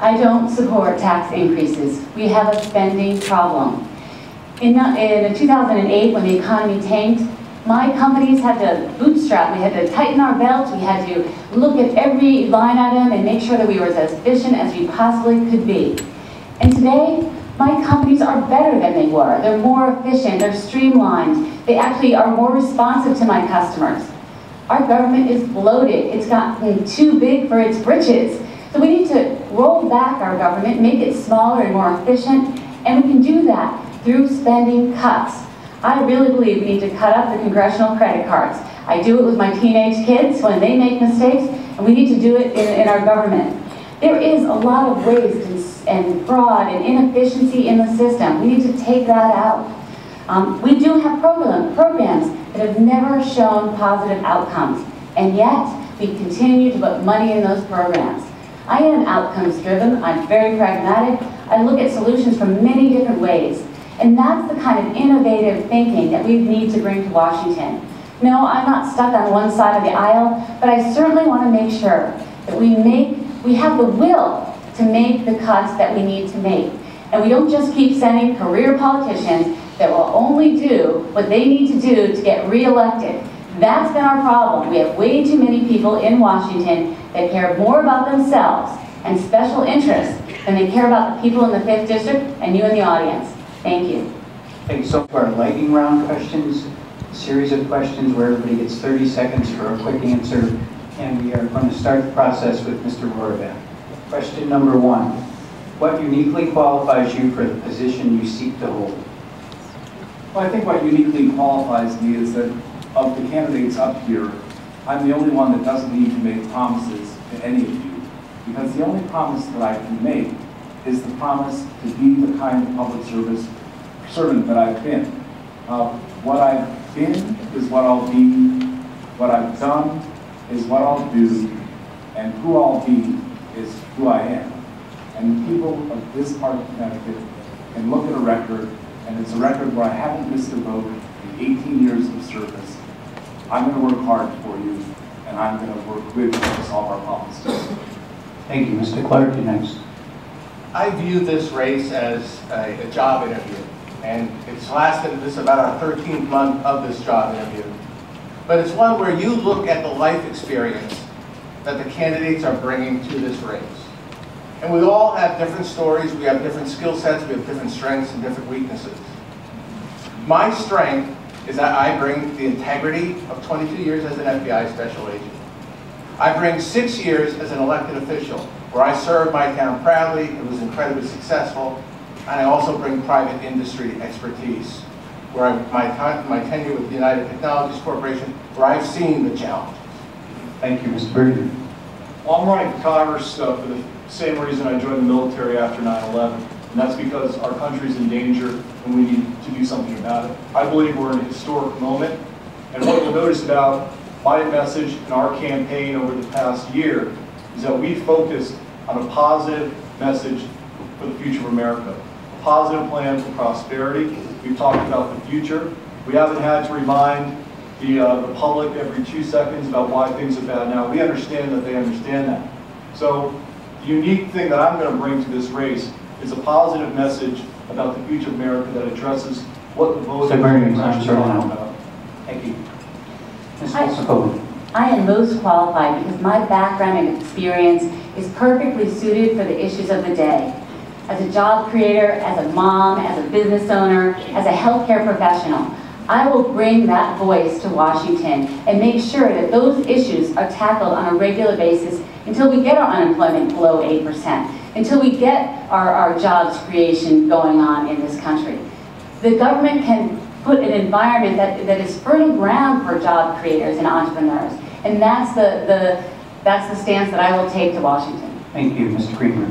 I don't support tax increases. We have a spending problem. In 2008, when the economy tanked, my companies had to bootstrap. We had to tighten our belts. We had to look at every line item and make sure that we were as efficient as we possibly could be. And today, my companies are better than they were. They're more efficient, they're streamlined. They actually are more responsive to my customers. Our government is bloated. It's gotten too big for its britches. So we need to roll back our government, make it smaller and more efficient, and we can do that through spending cuts. I really believe we need to cut up the congressional credit cards. I do it with my teenage kids when they make mistakes, and we need to do it in our government. There is a lot of waste and fraud and inefficiency in the system. We need to take that out. We do have programs that have never shown positive outcomes, and yet we continue to put money in those programs. I am outcomes driven, I'm very pragmatic, I look at solutions from many different ways, and that's the kind of innovative thinking that we need to bring to Washington. No, I'm not stuck on one side of the aisle, but I certainly want to make sure that we have the will to make the cuts that we need to make. And we don't just keep sending career politicians that will only do what they need to do to get reelected. That's been our problem. We have way too many people in Washington that care more about themselves and special interests than they care about the people in the 5th District and you in the audience. Thank you. Okay, so for our lightning round questions, a series of questions where everybody gets 30 seconds for a quick answer, and we are going to start the process with Mr. Roraback. Question number 1. What uniquely qualifies you for the position you seek to hold? Well, I think what uniquely qualifies me is that of the candidates up here, I'm the only one that doesn't need to make promises to any of you, because the only promise that I can make is the promise to be the kind of public service servant that I've been. What I've been is what I'll be, what I've done is what I'll do, and who I'll be is who I am. And people of this part of Connecticut can look at a record, and it's a record where I haven't missed a vote in 18 years of service. I'm going to work hard for you, and I'm going to work with you to solve our problems together. Thank you. Mr. Clark, you're next. I view this race as a job interview, and it's lasted, this is about our 13th month of this job interview. But it's one where you look at the life experience that the candidates are bringing to this race. And we all have different stories, we have different skill sets, we have different strengths and different weaknesses. My strength is that I bring the integrity of 22 years as an FBI special agent. I bring 6 years as an elected official, where I served my town proudly, it was incredibly successful, and I also bring private industry expertise, where my tenure with the United Technologies Corporation, where I've seen the challenge. Thank you, Mr. Berger. Well, I'm running for Congress for the same reason I joined the military after 9/11, and that's because our country's in danger and we need to do something about it. I believe we're in a historic moment, and what you'll notice about my message and our campaign over the past year is that we focused on a positive message for the future of America. A positive plan for prosperity. We've talked about the future. We haven't had to remind the public every 2 seconds about why things are bad now. We understand that they understand that. So the unique thing that I'm going to bring to this race is a positive message about the future of America that addresses what the voters are actually talking about. Thank you. Ms. Wilson-Foley. I am most qualified because my background and experience is perfectly suited for the issues of the day. As a job creator, as a mom, as a business owner, as a healthcare professional, I will bring that voice to Washington and make sure that those issues are tackled on a regular basis until we get our unemployment below 8%, until we get our jobs creation going on in this country. The government can put an environment that is fertile ground for job creators and entrepreneurs, and that's the stance that I will take to Washington. Thank you, Mr. Greenberg.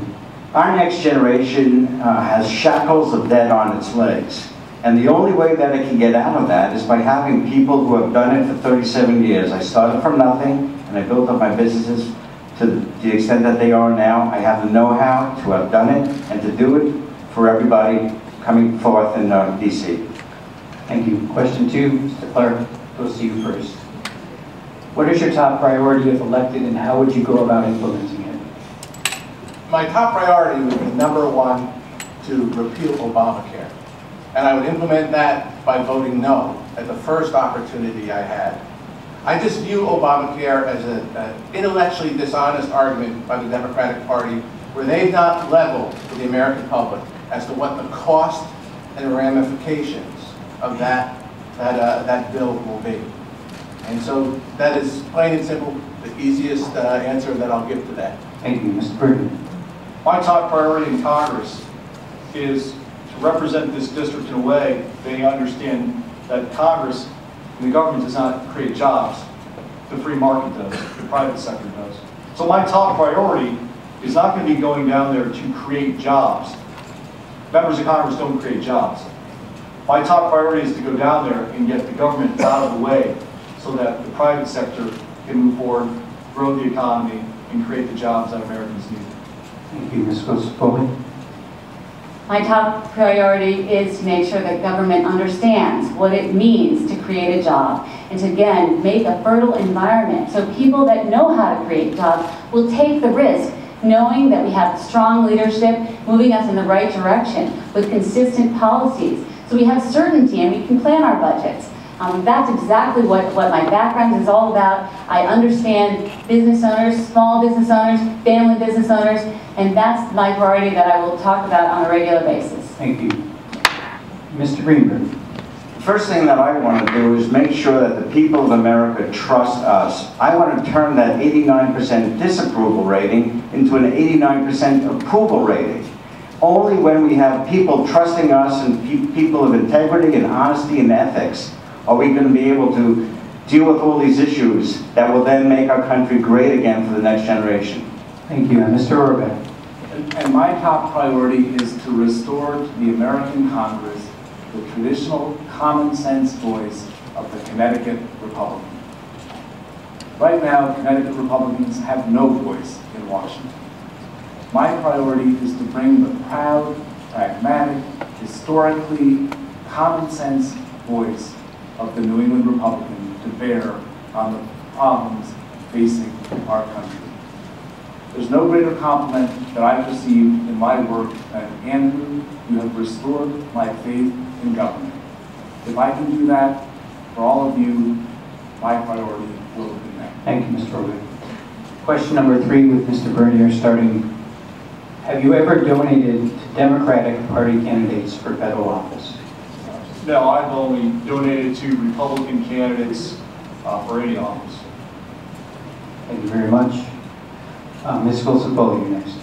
Our next generation has shackles of debt on its legs. And the only way that it can get out of that is by having people who have done it for 37 years. I started from nothing, and I built up my businesses to the extent that they are now. I have the know-how to have done it and to do it for everybody coming forth in D.C. Thank you. Question 2, Mr. Clark, goes to you first. What is your top priority if elected, and how would you go about implementing it? My top priority would be #1 to repeal Obamacare. And I would implement that by voting no at the first opportunity I had. I just view Obamacare as an intellectually dishonest argument by the Democratic Party, where they've not leveled with the American public as to what the cost and ramifications of that bill will be. And so that is plain and simple the easiest answer that I'll give to that. Thank you, Mr. Berger. My top priority in Congress is to represent this district in a way they understand that Congress and the government does not create jobs. The free market does, the private sector does. So my top priority is not going to be going down there to create jobs. Members of Congress don't create jobs. My top priority is to go down there and get the government out of the way so that the private sector can move forward, grow the economy, and create the jobs that Americans need. Thank you, Ms. Wilson-Foley. My top priority is to make sure that government understands what it means to create a job and to, again, make a fertile environment so people that know how to create jobs will take the risk, knowing that we have strong leadership moving us in the right direction with consistent policies. So we have certainty and we can plan our budgets. That's exactly what my background is all about. I understand business owners, small business owners, family business owners, and that's my priority that I will talk about on a regular basis. Thank you. Mr. Greenberg. The first thing that I want to do is make sure that the people of America trust us. I want to turn that 89% disapproval rating into an 89% approval rating. Only when we have people trusting us and people of integrity and honesty and ethics are we going to be able to deal with all these issues that will then make our country great again for the next generation. Thank you. And Mr. Orbeck. And my top priority is to restore to the American Congress the traditional common sense voice of the Connecticut Republican. Right now, Connecticut Republicans have no voice in Washington. My priority is to bring the proud, pragmatic, historically common sense voice of the New England Republican to bear on the problems facing our country. There's no greater compliment that I've received in my work than, Andrew, you have restored my faith in government. If I can do that for all of you, my priority will be met. Thank you, Mr. Orbeck. Question number 3 with Mr. Bernier starting. Have you ever donated to Democratic Party candidates for federal office? No, I've only donated to Republican candidates for any office. Thank you very much. Ms. Wilson-Foley, you're next.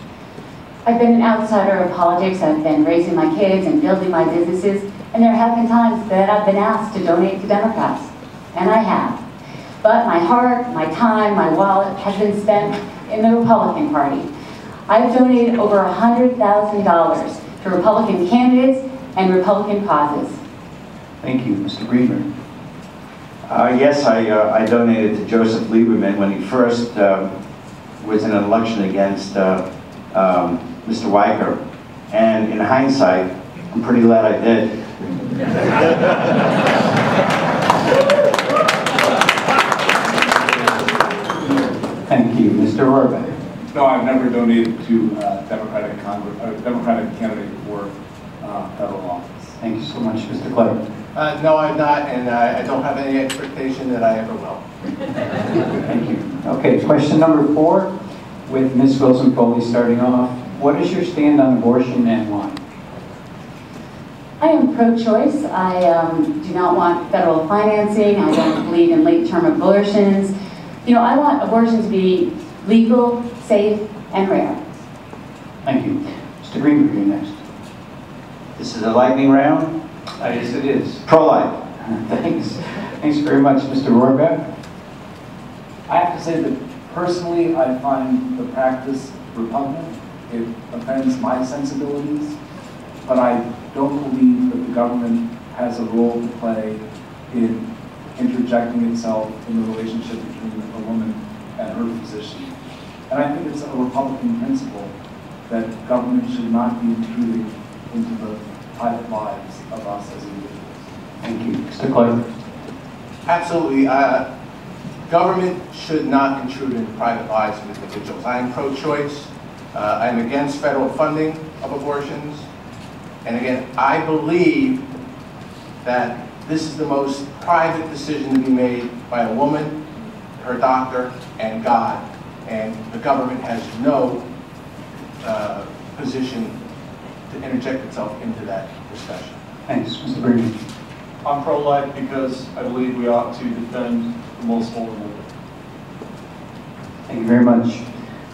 I've been an outsider of politics. I've been raising my kids and building my businesses, and there have been times that I've been asked to donate to Democrats, and I have. But my heart, my time, my wallet has been spent in the Republican Party. I've donated over $100,000 to Republican candidates and Republican causes. Thank you. Mr. Greenberg. Yes, I donated to Joseph Lieberman when he first was in an election against Mr. Weicker. And in hindsight, I'm pretty glad I did. Thank you. Mr. Rohrbeck. No, I've never donated to Democratic candidate for federal office. Thank you so much, Mr. Clark. No, I'm not, and I don't have any expectation that I ever will. Thank you. Okay, question number 4, with Ms. Wilson-Foley starting off. What is your stand on abortion and why? I am pro-choice. I do not want federal financing. I don't believe in late-term abortions. You know, I want abortion to be legal, safe, and rare. Thank you. Mr. Greenberg, you're next. This is a lightning round. Yes, it is. Pro-life. Thanks. Thanks very much, Mr. Rohrbeck. I have to say that personally, I find the practice repugnant. It offends my sensibilities, but I don't believe that the government has a role to play in interjecting itself in the relationship between a woman and her physician. And I think it's a Republican principle that government should not be intruding into the private lives of us as individuals. Thank you. Mr. Clark. Absolutely. Government should not intrude into private lives of individuals. I am pro-choice. I am against federal funding of abortions. And again, I believe that this is the most private decision to be made by a woman, her doctor, and God. And the government has no position to interject itself into that discussion. Thanks. Mr. Brady. I'm pro-life because I believe we ought to defend the most vulnerable. Thank you very much.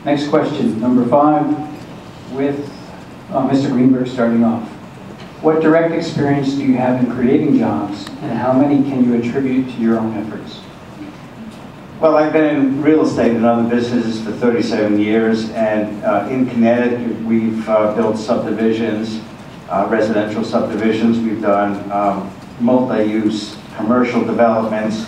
Next question, number 5, with Mr. Greenberg starting off. What direct experience do you have in creating jobs, and how many can you attribute to your own efforts? Well, I've been in real estate and other businesses for 37 years, and in Connecticut, we've built subdivisions, residential subdivisions. We've done multi-use commercial developments.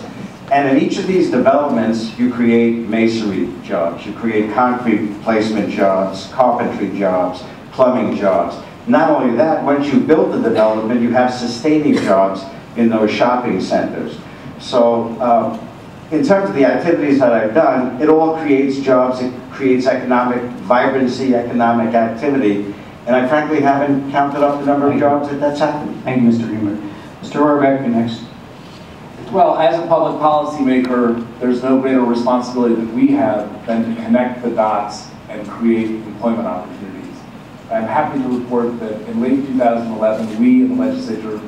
And in each of these developments, you create masonry jobs, you create concrete placement jobs, carpentry jobs, plumbing jobs. Not only that, once you build the development, you have sustaining jobs in those shopping centers. So in terms of the activities that I've done, it all creates jobs, it creates economic vibrancy, economic activity, and I frankly haven't counted up the number of jobs that's happened. Thank you, Mr. Greenberg. Mr. Rohrbeck, you're next. Well, as a public policymaker, there's no greater responsibility that we have than to connect the dots and create employment opportunities. I'm happy to report that in late 2011, we in the legislature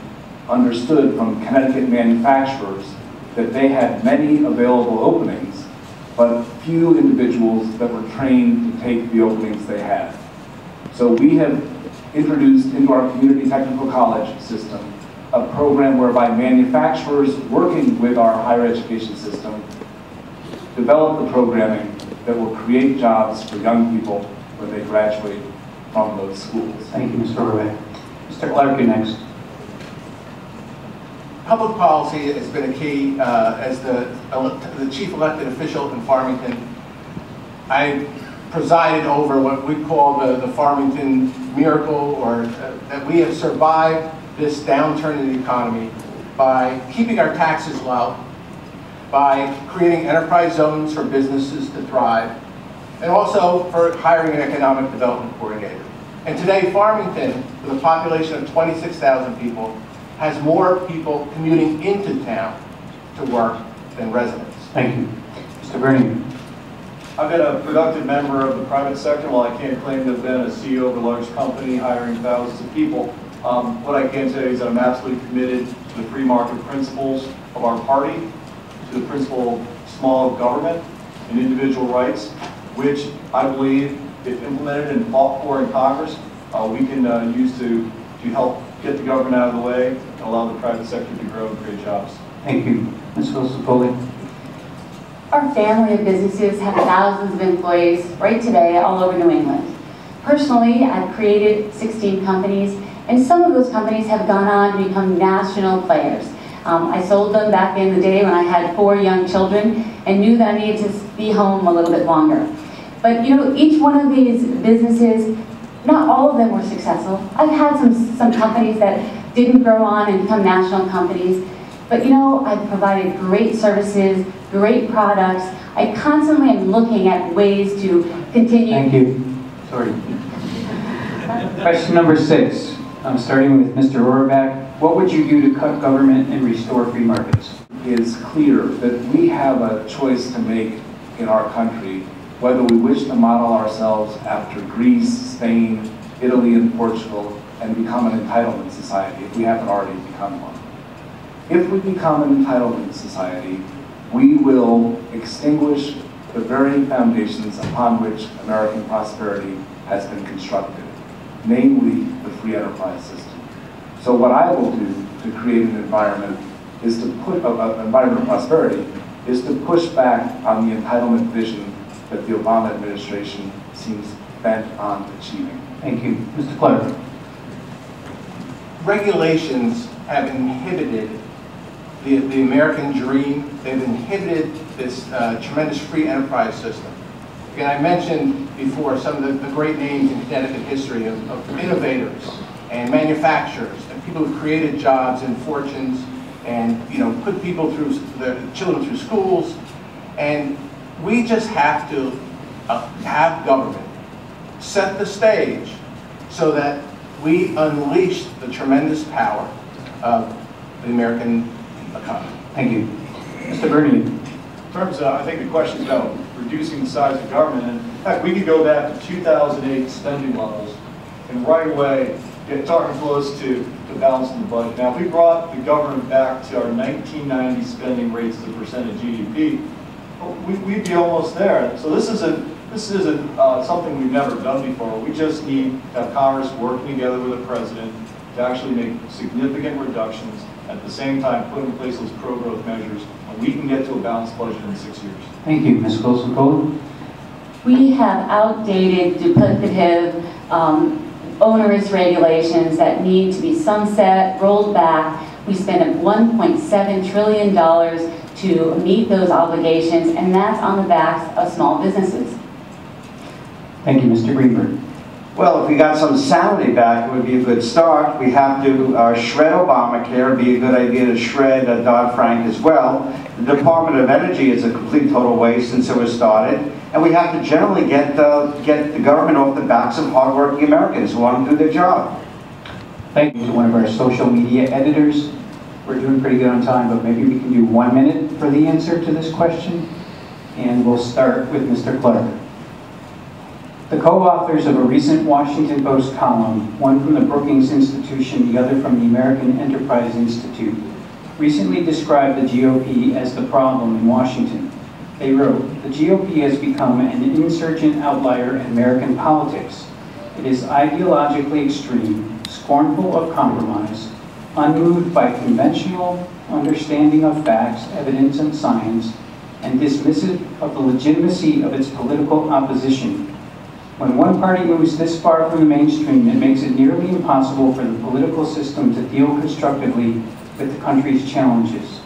understood from Connecticut manufacturers that they had many available openings, but few individuals that were trained to take the openings they had. So we have introduced into our community technical college system a program whereby manufacturers working with our higher education system develop the programming that will create jobs for young people when they graduate from those schools. Thank you, Mr. Rohrbeck. Mr. Clark, you're next. Public policy has been a key. As the chief elected official in Farmington, I presided over what we call the Farmington miracle, or that we have survived this downturn in the economy by keeping our taxes low, by creating enterprise zones for businesses to thrive, and also for hiring an economic development coordinator. And today, Farmington, with a population of 26,000 people, has more people commuting into town to work than residents. Thank you. Mr. Bernie. I've been a productive member of the private sector. While I can't claim to have been a CEO of a large company hiring thousands of people, what I can tell you is that I'm absolutely committed to the free market principles of our party, to the principle of small government and individual rights, which I believe if implemented and fought for in Congress, we can use to help get the government out of the way and allow the private sector to grow and create jobs. Thank you. Ms. Wilson-Foley. Our family of businesses have thousands of employees right today all over New England. Personally, I've created 16 companies, and some of those companies have gone on to become national players. I sold them back in the day when I had 4 young children and knew that I needed to be home a little bit longer. But you know, each one of these businesses, not all of them were successful. I've had some companies that didn't grow on and become national companies. But you know, I've provided great services, great products. I constantly am looking at ways to continue. Thank you. Sorry. Question number 6. I'm starting with Mr. Rohraback. What would you do to cut government and restore free markets? It is clear that we have a choice to make in our country, whether we wish to model ourselves after Greece, Spain, Italy, and Portugal, and become an entitlement society, if we haven't already become one. If we become an entitlement society, we will extinguish the very foundations upon which American prosperity has been constructed, namely the free enterprise system. So what I will do to create an environment is to put an environment of prosperity is to push back on the entitlement vision that the Obama administration seems bent on achieving. Thank you. Mr. Clark. Regulations have inhibited the American dream. They've inhibited this tremendous free enterprise system. Again, I mentioned before some of the great names in Connecticut history of innovators and manufacturers and people who created jobs and fortunes and put people through their children through schools. And we just have to have government set the stage so that we unleash the tremendous power of the American economy. Thank you. Mr. Bernier. In terms of, I think the question is about reducing the size of government. And in fact, we could go back to 2008 spending levels and right away get talking close to balancing the budget. Now, if we brought the government back to our 1990 spending rates as a percent of GDP, we'd be almost there. So this isn't something we've never done before. We just need to have Congress working together with the President to actually make significant reductions, at the same time put in place those pro-growth measures, and we can get to a balanced budget in 6 years. Thank you. Ms. Wilson-Foley. We have outdated, duplicative, onerous regulations that need to be sunset, rolled back. We spend $1.7 trillion to meet those obligations, and that's on the backs of small businesses. Thank you, Mr. Greenberg. Well, if we got some sanity back, it would be a good start. We have to shred Obamacare. It would be a good idea to shred Dodd-Frank as well. The Department of Energy is a complete total waste since it was started. And we have to generally get the government off the backs of hardworking Americans who want to do their job. Thank you to one of our social media editors. We're doing pretty good on time, but maybe we can do 1 minute for the answer to this question. And we'll start with Mr. Clark. The co-authors of a recent Washington Post column, one from the Brookings Institution, the other from the American Enterprise Institute, recently described the GOP as the problem in Washington. They wrote, "The GOP has become an insurgent outlier in American politics. It is ideologically extreme, scornful of compromise, unmoved by conventional understanding of facts, evidence, and science, and dismissive of the legitimacy of its political opposition. When one party moves this far from the mainstream, it makes it nearly impossible for the political system to deal constructively with the country's challenges.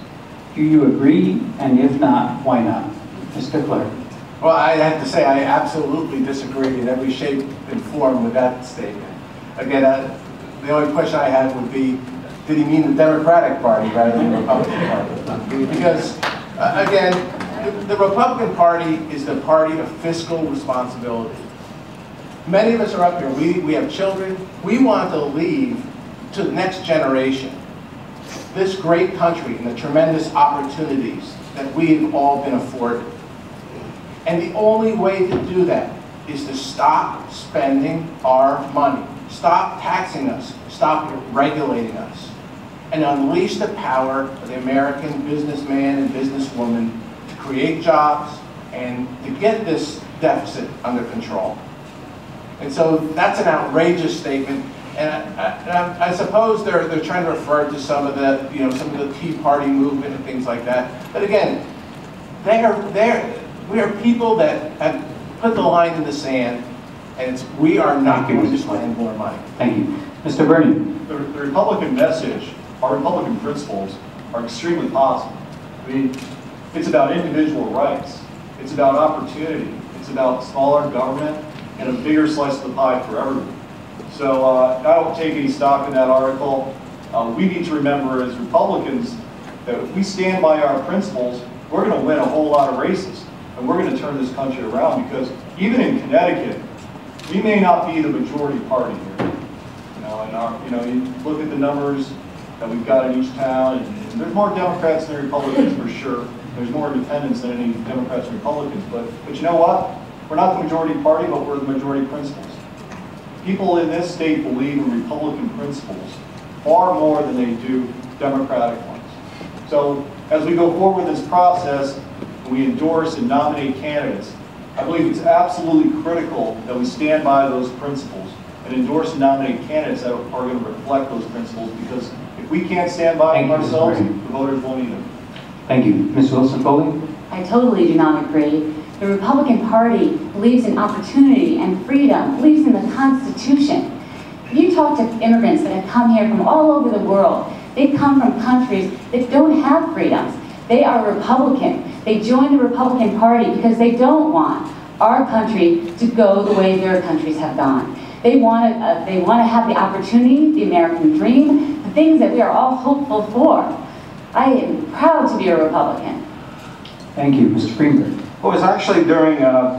Do you agree? And if not, why not?" Mr. Clark. Well, I have to say I absolutely disagree in every shape and form with that statement. Again, the only question I had would be, did he mean the Democratic Party rather than the Republican Party? Because, again, the Republican Party is the party of fiscal responsibility. Many of us are up here, we have children, we want to leave to the next generation this great country and the tremendous opportunities that we've all been afforded. And the only way to do that is to stop spending our money, stop taxing us, stop regulating us, and unleash the power of the American businessman and businesswoman to create jobs and to get this deficit under control. And so that's an outrageous statement. And I suppose they're trying to refer to some of the, some of the Tea Party movement and things like that. But again, we are people that have put the line in the sand, and we are not going to spend more money. Thank you. Mr. Bernie. The Republican message, our Republican principles are extremely positive. I mean, it's about individual rights. It's about opportunity. It's about smaller government and a bigger slice of the pie for everyone. So I don't take any stock in that article. We need to remember as Republicans that if we stand by our principles, we're going to win a whole lot of races. And we're going to turn this country around, because even in Connecticut, we may not be the majority party here. You look at the numbers that we've got in each town, and there's more Democrats than Republicans for sure. There's more independents than any Democrats and Republicans. But you know what? We're not the majority party, but we're the majority principles. People in this state believe in Republican principles far more than they do Democratic ones. So as we go forward with this process, and we endorse and nominate candidates, I believe it's absolutely critical that we stand by those principles and endorse and nominate candidates that are going to reflect those principles, because if we can't stand by them ourselves, the voters won't either. Thank you. Ms. Wilson-Foley? I totally do not agree. The Republican Party believes in opportunity and freedom, believes in the Constitution. If you talk to immigrants that have come here from all over the world, they come from countries that don't have freedoms. They are Republican. They join the Republican Party because they don't want our country to go the way their countries have gone. They want to have the opportunity, the American dream, the things that we are all hopeful for. I am proud to be a Republican. Thank you. Mr. Greenberg. Well, it was actually during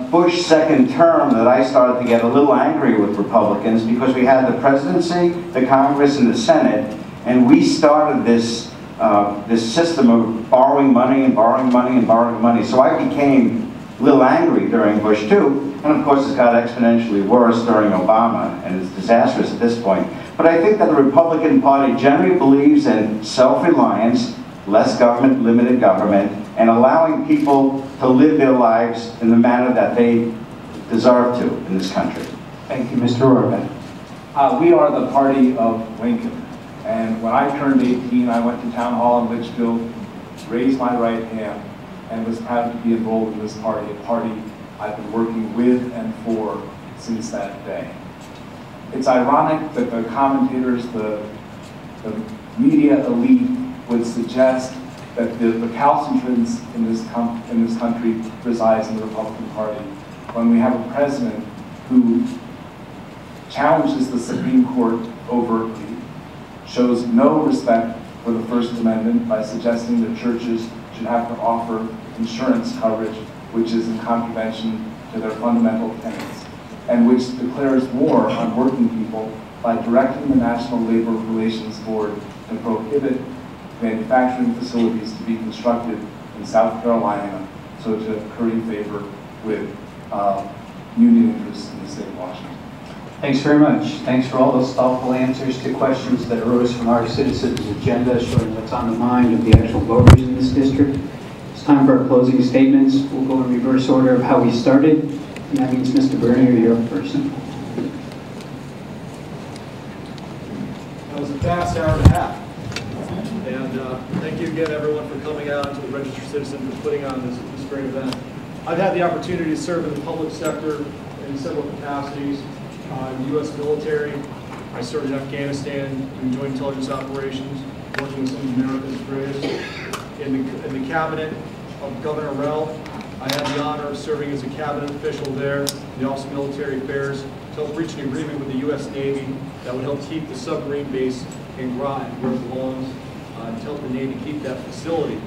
Bush's second term that I started to get a little angry with Republicans, because we had the presidency, the Congress, and the Senate, and we started this system of borrowing money and borrowing money and borrowing money. So I became a little angry during Bush too, and of course it's got exponentially worse during Obama, and it's disastrous at this point. But I think that the Republican Party generally believes in self-reliance, less government, limited government, and allowing people to live their lives in the manner that they deserve to in this country. Thank you. Mr. Rohrbeck. We are the party of Lincoln. And when I turned 18, I went to Town Hall in Litchfield, raised my right hand, and was proud to be enrolled in this party, a party I've been working with and for since that day. It's ironic that the commentators, the media elite, would suggest that the recalcitrance in this country resides in the Republican Party, when we have a president who challenges the Supreme Court overtly, shows no respect for the First Amendment by suggesting that churches should have to offer insurance coverage, which is in contravention to their fundamental tenets, and which declares war on working people by directing the National Labor Relations Board to prohibit manufacturing facilities to be constructed in South Carolina, so to curry favor with union interests in the state of Washington. Thanks very much. Thanks for all those thoughtful answers to questions that arose from our citizens' agenda, showing what's on the mind of the actual voters in this district. It's time for our closing statements. We'll go in reverse order of how we started, and that means Mr. Bernier, you're up first. That was a fast hour and a half. And thank you again, everyone, for coming out, to the Registered Citizen for putting on this great event. I've had the opportunity to serve in the public sector in several capacities. In the U.S. military, I served in Afghanistan in joint intelligence operations, working with some of America's greatest. In the cabinet of Governor Rell, I had the honor of serving as a cabinet official there in the Office of Military Affairs to help reach an agreement with the U.S. Navy that would help keep the submarine base in Groton where it belongs, to help the Navy keep that facility.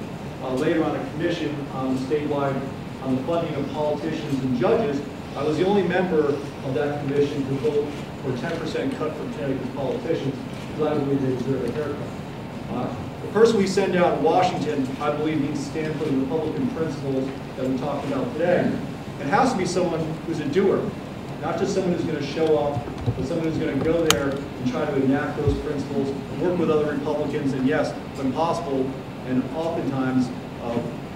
Later on a commission statewide on the funding of politicians and judges, I was the only member of that commission to vote for a 10% cut from Connecticut's politicians, because I believe they deserve a haircut. The person we send out in Washington, I believe, needs to stand for the Republican principles that we talked about today. It has to be someone who's a doer, not just someone who's going to show up, but someone who's going to go there and try to enact those principles, and work with other Republicans, and yes, when possible, and oftentimes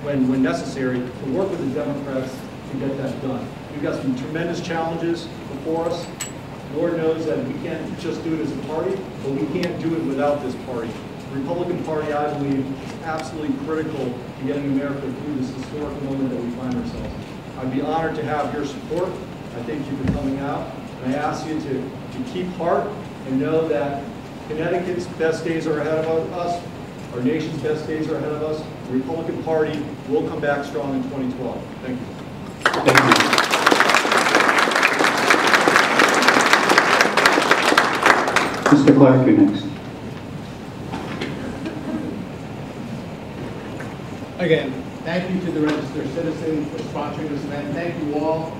when necessary, to work with the Democrats to get that done. We've got some tremendous challenges before us. Lord knows that we can't just do it as a party, but we can't do it without this party. The Republican Party, I believe, is absolutely critical to getting America through this historic moment that we find ourselves in. I'd be honored to have your support. I thank you for coming out, and I ask you to keep heart and know that Connecticut's best days are ahead of us. Our nation's best days are ahead of us. The Republican Party will come back strong in 2012. Thank you. Thank you. Mr. Clark, you're next. Again, thank you to the Register of Citizens for sponsoring this event. Thank you all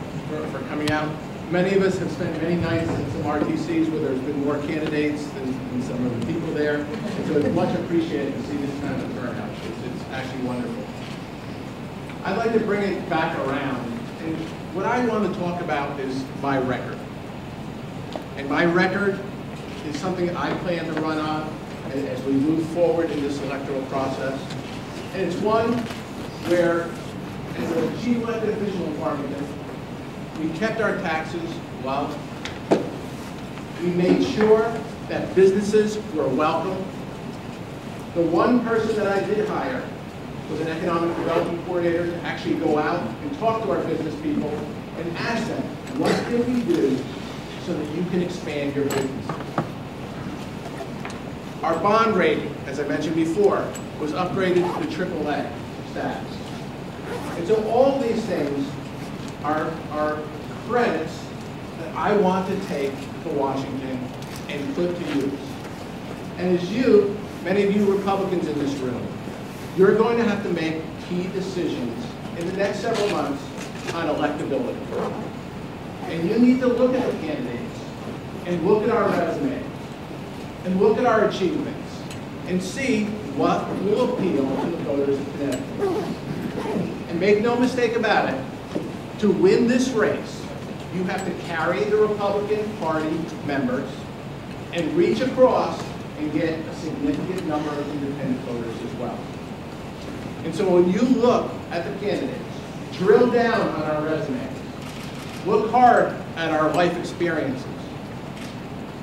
for coming out. Many of us have spent many nights in some RTCs where there's been more candidates than some of the people there. And so it's much appreciated to see this kind of turnout. It's actually wonderful. I'd like to bring it back around. And what I want to talk about is my record. And my record is something that I plan to run on as we move forward in this electoral process. And it's one where, as a chief elected official in Farmington, we kept our taxes low. We made sure that businesses were welcome. The one person that I did hire was an economic development coordinator to actually go out and talk to our business people and ask them, what can we do so that you can expand your business? Our bond rating, as I mentioned before, was upgraded to AAA status. And so all these things are credits that I want to take to Washington and put to use. And as you, many of you Republicans in this room, you're going to have to make key decisions in the next several months on electability. And you need to look at the candidates and look at our resume and look at our achievements and see what will appeal to the voters of Connecticut. And make no mistake about it, to win this race, you have to carry the Republican Party members and reach across and get a significant number of independent voters as well. And so when you look at the candidates, drill down on our resumes, look hard at our life experiences,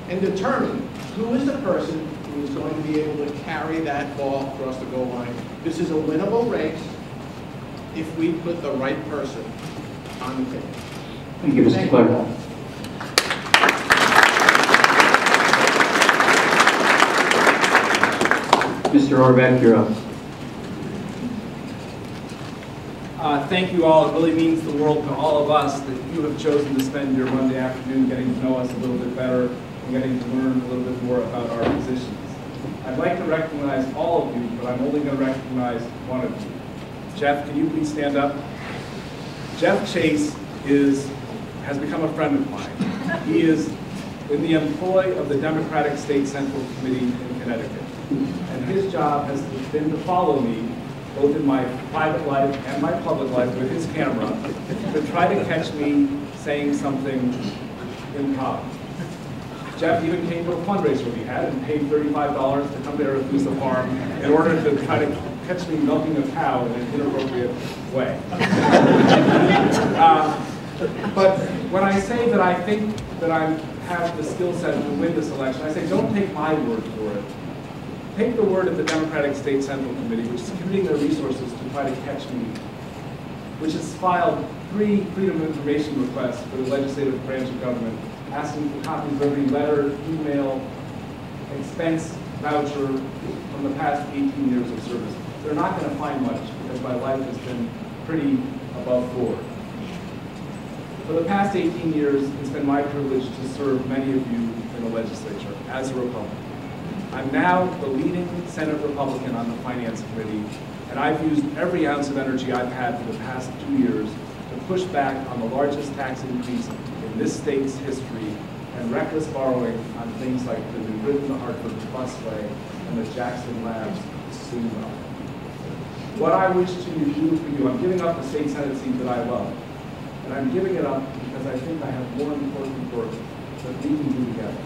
and determine who is the person who is going to be able to carry that ball across the goal line. This is a winnable race if we put the right person on the ticket. Thank you, Mr. Clark. Mr. Orbeck, you're up. Thank you all. It really means the world to all of us that you have chosen to spend your Monday afternoon getting to know us a little bit better and getting to learn a little bit more about our positions. I'd like to recognize all of you, but I'm only going to recognize one of you. Jeff, can you please stand up? Jeff Chase has become a friend of mine. He is in the employ of the Democratic State Central Committee in Connecticut. And his job has been to follow me, both in my private life and my public life, with his camera, to try to catch me saying something improper. Jeff even came to a fundraiser we had and paid $35 to come to Arethusa Farm in order to try to catch me milking a cow in an inappropriate way. But when I say that I think that I have the skill set to win this election, I say don't take my word for it. Take the word of the Democratic State Central Committee, which is committing their resources to try to catch me, which has filed 3 Freedom of Information requests for the legislative branch of government, asking for copies of every letter, email, expense voucher from the past 18 years of service. They're not going to find much because my life has been pretty above board. For the past 18 years, it's been my privilege to serve many of you in the legislature as a Republican. I'm now the leading Senate Republican on the Finance Committee, and I've used every ounce of energy I've had for the past 2 years to push back on the largest tax increase in this state's history and reckless borrowing on things like the New Britain-Hartford Busway and the Jackson Labs Steamboat. What I wish to do for you, I'm giving up the state Senate seat that I love, and I'm giving it up because I think I have more important work that we can do together.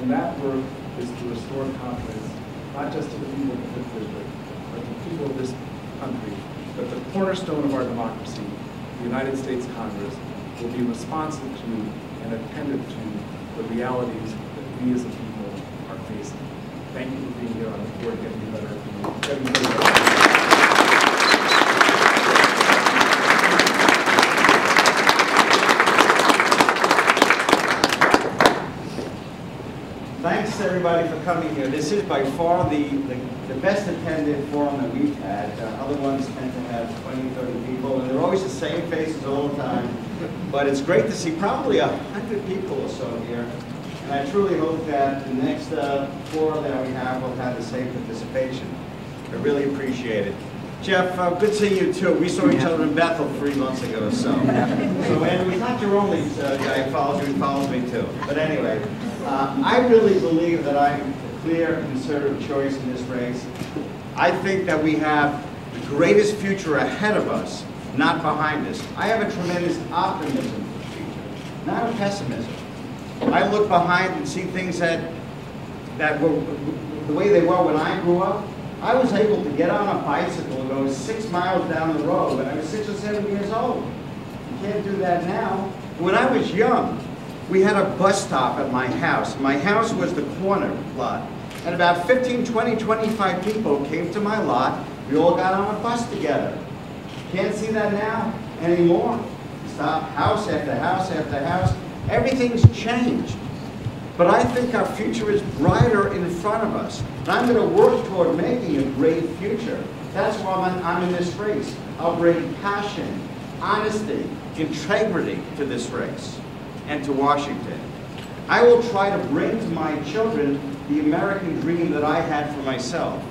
And that work is to restore confidence, not just to the people of the 5th District, but to the people of this country, that the cornerstone of our democracy, the United States Congress, will be responsive to and attentive to the realities that we as a people are facing. Thank you for being here. I look forward to getting better. Thanks everybody for coming here. This is by far the best attended forum that we've had. Other ones tend to have 20, 30 people, and they're always the same faces all the time. But it's great to see probably 100 people or so here. And I truly hope that the next forum that we have will have the same participation. I really appreciate it. Jeff, good seeing you too. We saw each other in Bethel 3 months ago, so. And it's not your only guy who follows me too. But anyway, I really believe that I'm a clear conservative choice in this race. I think that we have the greatest future ahead of us, not behind us. I have a tremendous optimism for the future, not a pessimism. I look behind and see things that were the way they were when I grew up. I was able to get on a bicycle and go 6 miles down the road when I was 6 or 7 years old. You can't do that now. When I was young, we had a bus stop at my house. My house was the corner lot. And about 15, 20, 25 people came to my lot. We all got on a bus together. Can't see that now anymore. Stop house after house after house. Everything's changed. But I think our future is brighter in front of us. And I'm going to work toward making a great future. That's why I'm in this race. I'll bring passion, honesty, integrity to this race and to Washington. I will try to bring to my children the American dream that I had for myself.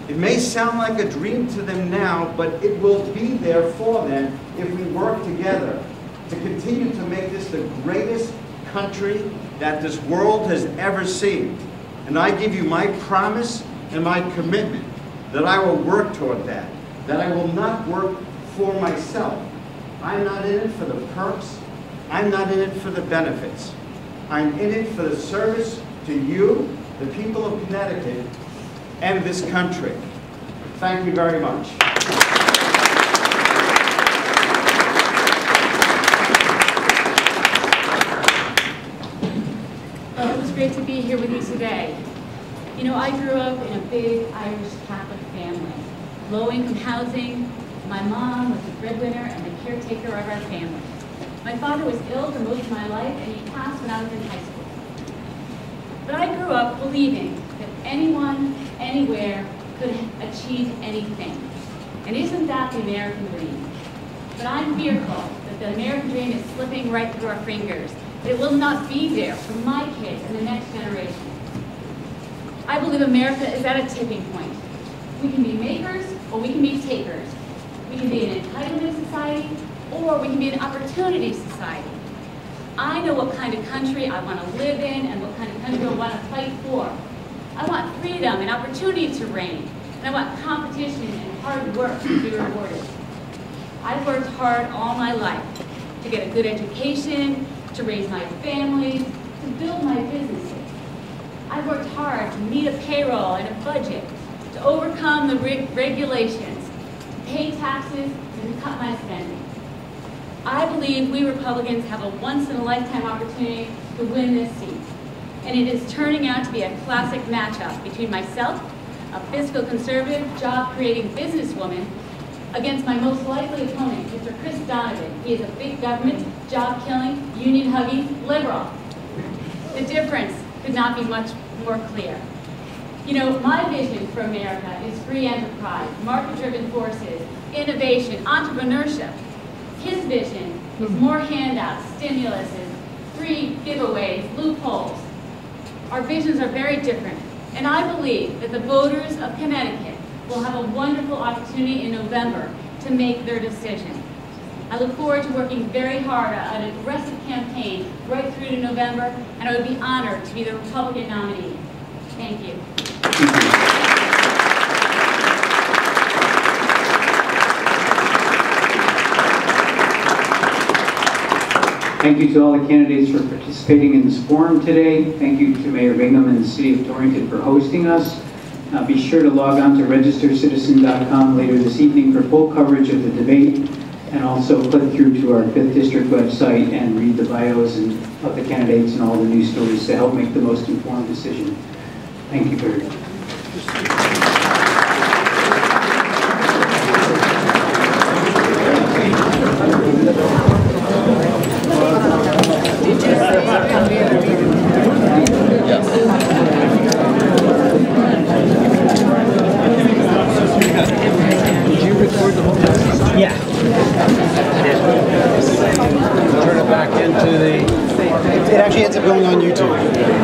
It may sound like a dream to them now, but it will be there for them if we work together to continue to make this the greatest country that this world has ever seen. And I give you my promise and my commitment that I will work toward that I will not work for myself. I'm not in it for the perks. I'm not in it for the benefits. I'm in it for the service to you, the people of Connecticut, and this country. Thank you very much. Well, it was great to be here with you today. You know, I grew up in a big Irish Catholic family. Low-income housing. My mom was the breadwinner and the caretaker of our family. My father was ill for most of my life, and he passed when I was in high school. But I grew up believing that anyone, anywhere, could achieve anything. And isn't that the American dream? But I'm fearful that the American dream is slipping right through our fingers. That it will not be there for my kids and the next generation. I believe America is at a tipping point. We can be makers or we can be takers. We can be an entitlement society or we can be an opportunity society. I know what kind of country I want to live in and what kind of country I want to fight for. I want freedom and opportunity to reign. And I want competition and hard work to be rewarded. I've worked hard all my life to get a good education, to raise my family, to build my businesses. I've worked hard to meet a payroll and a budget, to overcome the regulations, to pay taxes, and to cut my spending. I believe we Republicans have a once-in-a-lifetime opportunity to win this seat. And it is turning out to be a classic matchup between myself, a fiscal conservative, job-creating businesswoman, against my most likely opponent, Mr. Chris Donovan. He is a big government, job-killing, union-hugging liberal. The difference could not be much more clear. You know, my vision for America is free enterprise, market-driven forces, innovation, entrepreneurship. His vision is more handouts, stimuluses, free giveaways, loopholes. Our visions are very different, and I believe that the voters of Connecticut will have a wonderful opportunity in November to make their decision. I look forward to working very hard on an aggressive campaign right through to November, and I would be honored to be the Republican nominee. Thank you. Thank you to all the candidates for participating in this forum today. Thank you to Mayor Bingham and the City of Torrington for hosting us. Be sure to log on to registercitizen.com later this evening for full coverage of the debate. and also click through to our 5th District website and read the bios of the candidates and all the news stories to help make the most informed decision. Thank you very much. Yeah. Turn it back into the, it actually ends up going on YouTube.